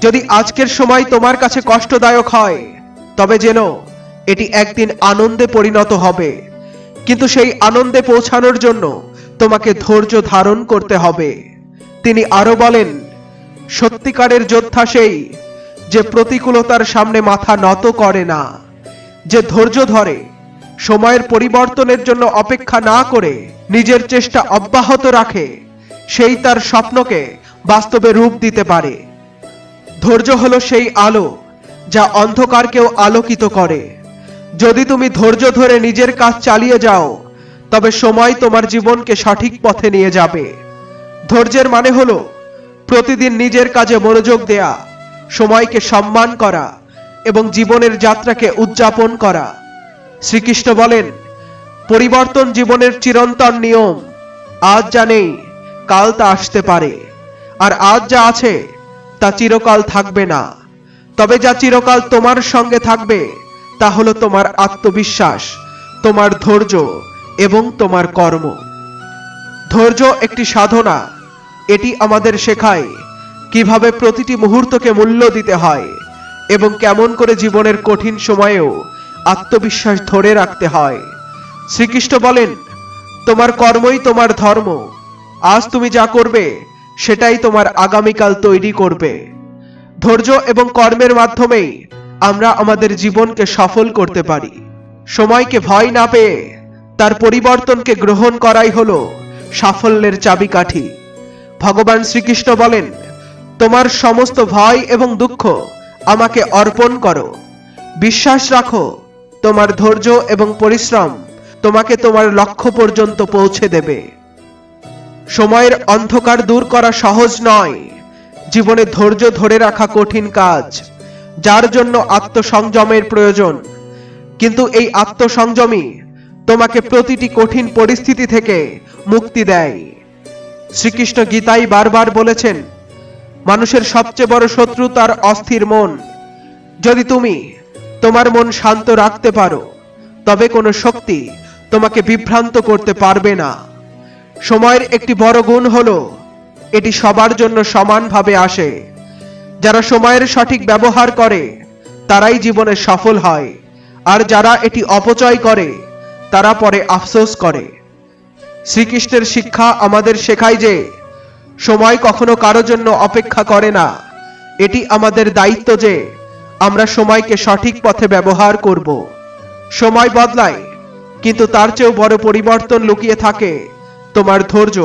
যদি আজকের সময় তোমার কাছে কষ্টদায়ক হয়, তবে যেন এটি একদিন আনন্দে পরিণত হবে। কিন্তু সেই আনন্দে পৌঁছানোর জন্য তোমাকে ধৈর্য ধারণ করতে হবে। তিনি আরো বলেন, সত্যিকারের যোদ্ধা সেই যে প্রতিকূলতার সামনে মাথা নত করে না, যে ধৈর্য ধরে, সময়ের পরিবর্তনের জন্য অপেক্ষা না করে নিজের চেষ্টা অব্যাহত রাখে, সেই তার স্বপ্নকে বাস্তবে রূপ দিতে পারে। ধৈর্য হলো সেই আলো যা অন্ধকারকেও আলোকিত করে। যদি তুমি ধৈর্য ধরে নিজের কাজ চালিয়ে যাও, তবে সময় তোমার জীবনকে সঠিক পথে নিয়ে যাবে। ধৈর্যের মানে হলো প্রতিদিন নিজের কাজে মনোযোগ দেয়া, সময়কে সম্মান করা এবং জীবনের যাত্রাকে উদযাপন করা। শ্রীকৃষ্ণ বলেন, পরিবর্তন জীবনের চিরন্তন নিয়ম। আজ যা নেই, কাল তা আসতে পারে, আর আজ যা আছে তা চিরকাল থাকবে না। তবে যা চিরকাল তোমার সঙ্গে থাকবে তা হলো তোমার আত্মবিশ্বাস, তোমার ধৈর্য এবং তোমার কর্ম। ধৈর্য একটি সাধনা। এটি আমাদের শেখায় কিভাবে প্রতিটি মুহূর্তকে মূল্য দিতে হয় এবং কেমন করে জীবনের কঠিন সময়েও আত্মবিশ্বাস ধরে রাখতে হয়। শ্রীকৃষ্ণ বলেন, তোমার কর্মই তোমার ধর্ম। আজ তুমি যা করবে সেটাই তোমার আগামীকাল তৈরি করবে। ধৈর্য এবং কর্মের মাধ্যমেই আমরা আমাদের জীবনকে সফল করতে পারি। সময়কে ভয় না পেয়ে তার পরিবর্তনকে গ্রহণ করাই হলো সাফল্যের চাবিকাঠি। ভগবান শ্রীকৃষ্ণ বলেন, তোমার সমস্ত ভয় এবং দুঃখ আমাকে অর্পণ করো। বিশ্বাস রাখো, তোমার ধৈর্য এবং পরিশ্রম তোমাকে তোমার লক্ষ্য পর্যন্ত পৌঁছে দেবে। সময়ের অন্ধকার দূর করা সহজ নয়। জীবনে ধৈর্য ধরে রাখা কঠিন কাজ, যার জন্য আত্মসংযমের প্রয়োজন। কিন্তু এই আত্মসংযমই তোমাকে প্রতিটি কঠিন পরিস্থিতি থেকে মুক্তি দেয়। শ্রীকৃষ্ণ গীতায় বারবার বলেছেন, মানুষের সবচেয়ে বড় শত্রু তার অস্থির মন। যদি তুমি তোমার মন শান্ত রাখতে পারো, তবে কোনো শক্তি তোমাকে বিভ্রান্ত করতে পারবে না। সময়ের একটি বড় গুণ হলো এটি সবার জন্য সমানভাবে আসে। যারা সময়ের সঠিক ব্যবহার করে তারাই জীবনে সফল হয়, আর যারা এটি অপচয় করে তারা পরে আফসোস করে। শ্রীকৃষ্ণের শিক্ষা আমাদের শেখায় যে সময় কখনো কারো জন্য অপেক্ষা করে না। এটি আমাদের দায়িত্ব যে আমরা সময়কে সঠিক পথে ব্যবহার করব। সময় বদলায়, কিন্তু তার চেয়েও বড় পরিবর্তন লুকিয়ে থাকে তোমার ধৈর্য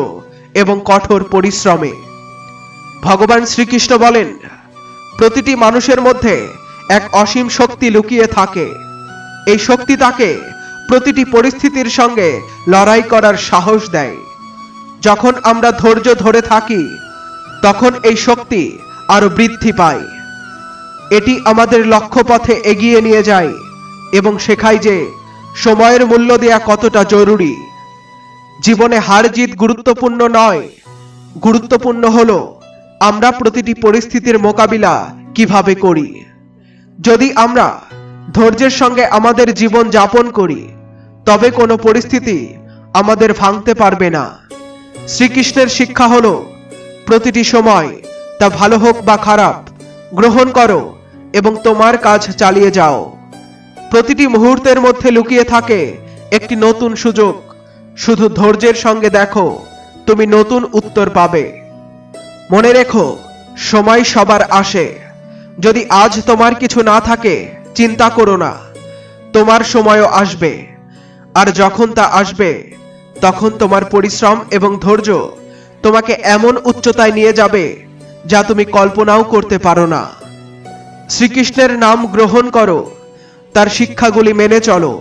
এবং কঠোর পরিশ্রমে। ভগবান শ্রীকৃষ্ণ বলেন, প্রতিটি মানুষের মধ্যে এক অসীম শক্তি লুকিয়ে থাকে। এই শক্তি তাকে প্রতিটি পরিস্থিতির সঙ্গে লড়াই করার সাহস দেয়। যখন আমরা ধৈর্য ধরে থাকি তখন এই শক্তি আরো বৃদ্ধি পায়। এটি আমাদের লক্ষ্যপথে এগিয়ে নিয়ে যায় এবং শেখায় যে সময়ের মূল্য দেয়া কতটা জরুরি। জীবনে হার জিত গুরুত্বপূর্ণ নয়, গুরুত্বপূর্ণ হলো আমরা প্রতিটি পরিস্থিতির মোকাবিলা কিভাবে করি। যদি আমরা ধৈর্যের সঙ্গে আমাদের জীবন যাপন করি তবে কোনো পরিস্থিতি আমাদের ভাঙতে পারবে না। শ্রীকৃষ্ণের শিক্ষা হলো প্রতিটি সময়, তা ভালো হোক বা খারাপ, গ্রহণ করো এবং তোমার কাজ চালিয়ে যাও। প্রতিটি মুহূর্তের মধ্যে লুকিয়ে থাকে একটি নতুন সুযোগ। শুধু ধৈর্যের সঙ্গে দেখো, তুমি নতুন উত্তর পাবে। মনে রেখো, সময় সবার আসে। যদি আজ তোমার কিছু না থাকে চিন্তা করো না, তোমার সময়ও আসবে। আর যখন তা আসবে তখন তোমার পরিশ্রম এবং ধৈর্য তোমাকে এমন উচ্চতায় নিয়ে যাবে যা তুমি কল্পনাও করতে পারো না। শ্রীকৃষ্ণের নাম গ্রহণ করো, তার শিক্ষাগুলি মেনে চলো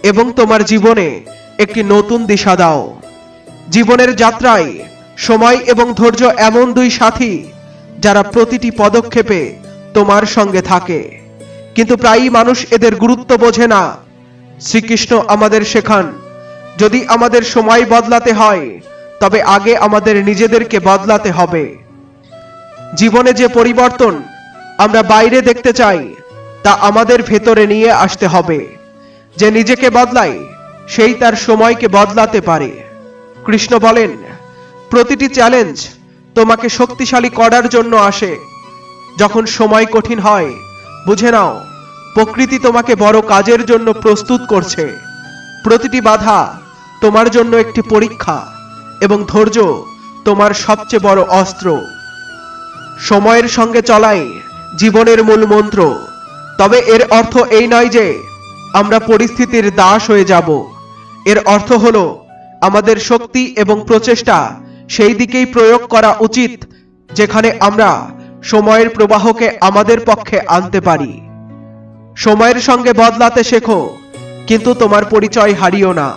এবং তোমার জীবনে একটি নতুন দিশা দাও। জীবনের যাত্রায় সময় এবং ধৈর্য এমন দুই সাথী যারা প্রতিটি পদক্ষেপে তোমার সঙ্গে থাকে, কিন্তু প্রায়ই মানুষ এদের গুরুত্ব বোঝে না। শ্রীকৃষ্ণ আমাদের শেখান, যদি আমাদের সময় বদলাতে হয় তবে আগে আমাদের নিজেদেরকে বদলাতে হবে। জীবনে যে পরিবর্তন আমরা বাইরে দেখতে চাই তা আমাদের ভেতরে নিয়ে আসতে হবে। যে নিজেকে বদলায় সেই তার সময়কে বদলাতে পারে। কৃষ্ণ বলেন, প্রতিটি চ্যালেঞ্জ তোমাকে শক্তিশালী করার জন্য আসে। যখন সময় কঠিন হয় বুঝে নাও প্রকৃতি তোমাকে বড় কাজের জন্য প্রস্তুত করছে। প্রতিটি বাধা তোমার জন্য একটি পরীক্ষা এবং ধৈর্য তোমার সবচেয়ে বড় অস্ত্র। সময়ের সঙ্গে চলাই জীবনের মূল মন্ত্র। তবে এর অর্থ এই নয় যে আমরা পরিস্থিতির দাস হয়ে যাব। এর অর্থ হলো আমাদের শক্তি এবং প্রচেষ্টা সেই দিকেই প্রয়োগ করা উচিত যেখানে আমরা সময়ের প্রবাহকে আমাদের পক্ষে আনতে পারি। সময়ের সঙ্গে বদলাতে শেখো, কিন্তু তোমার পরিচয় হারিও না।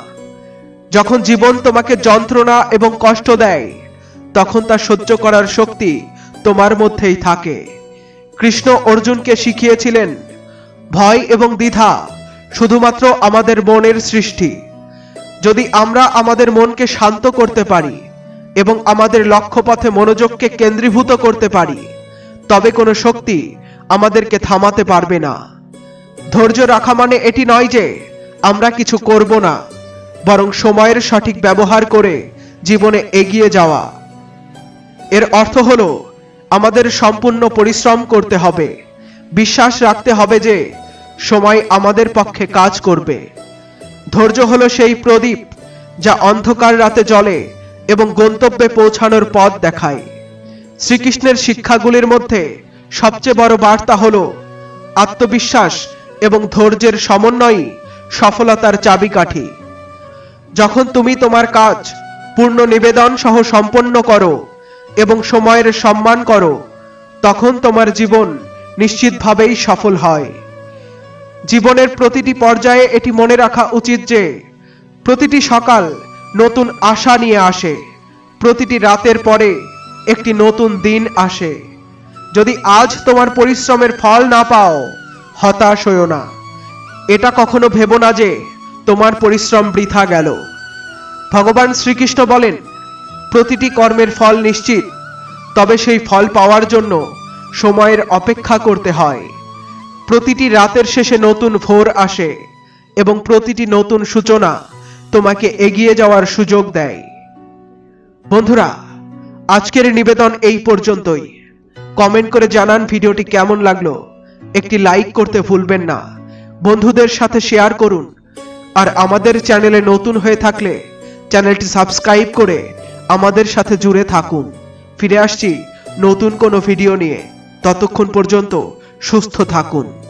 যখন জীবন তোমাকে যন্ত্রণা এবং কষ্ট দেয় তখন তা সহ্য করার শক্তি তোমার মধ্যেই থাকে। কৃষ্ণ অর্জুনকে শিখিয়েছিলেন, ভয় এবং দ্বিধা শুধুমাত্র আমাদের মনের সৃষ্টি। যদি আমরা আমাদের মনকে শান্ত করতে পারি এবং আমাদের লক্ষ্যপথে মনোযোগকে কেন্দ্রীভূত করতে পারি তবে কোনো শক্তি আমাদেরকে থামাতে পারবে না। ধৈর্য রাখা মানে এটি নয় যে আমরা কিছু করব না, বরং সময়ের সঠিক ব্যবহার করে জীবনে এগিয়ে যাওয়া। এর অর্থ হলো আমাদের সম্পূর্ণ পরিশ্রম করতে হবে, বিশ্বাস রাখতে হবে যে সময় আমাদের পক্ষে কাজ করবে। ধৈর্য হলো সেই প্রদীপ যা অন্ধকার রাতে জ্বলে এবং গন্তব্যে পৌঁছানোর পথ দেখায়। শ্রীকৃষ্ণের শিক্ষাগুলির মধ্যে সবচেয়ে বড় বার্তা হলো আত্মবিশ্বাস এবং ধৈর্যের সমন্বয়ই সফলতার চাবিকাঠি। যখন তুমি তোমার কাজ পূর্ণ নিবেদন সহ সম্পন্ন করো এবং সময়ের সম্মান করো তখন তোমার জীবন নিশ্চিতভাবেই সফল হয়। জীবনের প্রতিটি পর্যায়ে এটি মনে রাখা উচিত যে প্রতিটি সকাল নতুন আশা নিয়ে আসে, প্রতিটি রাতের পরে একটি নতুন দিন আসে। যদি আজ তোমার পরিশ্রমের ফল না পাও হতাশ হয়ো না। এটা কখনো ভেবো না যে তোমার পরিশ্রম বৃথা গেল। ভগবান শ্রীকৃষ্ণ বলেন, প্রতিটি কর্মের ফল নিশ্চিত, তবে সেই ফল পাওয়ার জন্য সময়ের অপেক্ষা করতে হয়। প্রতিটি রাতের শেষে নতুন ভোর আসে এবং প্রতিটি নতুন সূচনা তোমাকে এগিয়ে যাওয়ার সুযোগ দেয়। বন্ধুরা, আজকের নিবেদন এই পর্যন্তই। কমেন্ট করে জানান ভিডিওটি কেমন লাগলো। একটি লাইক করতে ভুলবেন না। বন্ধুদের সাথে শেয়ার করুন। আর আমাদের চ্যানেলে নতুন হয়ে থাকলে চ্যানেলটি সাবস্ক্রাইব করে আমাদের সাথে জুড়ে থাকুন। ফিরে আসছি নতুন কোনো ভিডিও নিয়ে। ততক্ষণ পর্যন্ত সুস্থ থাকুন।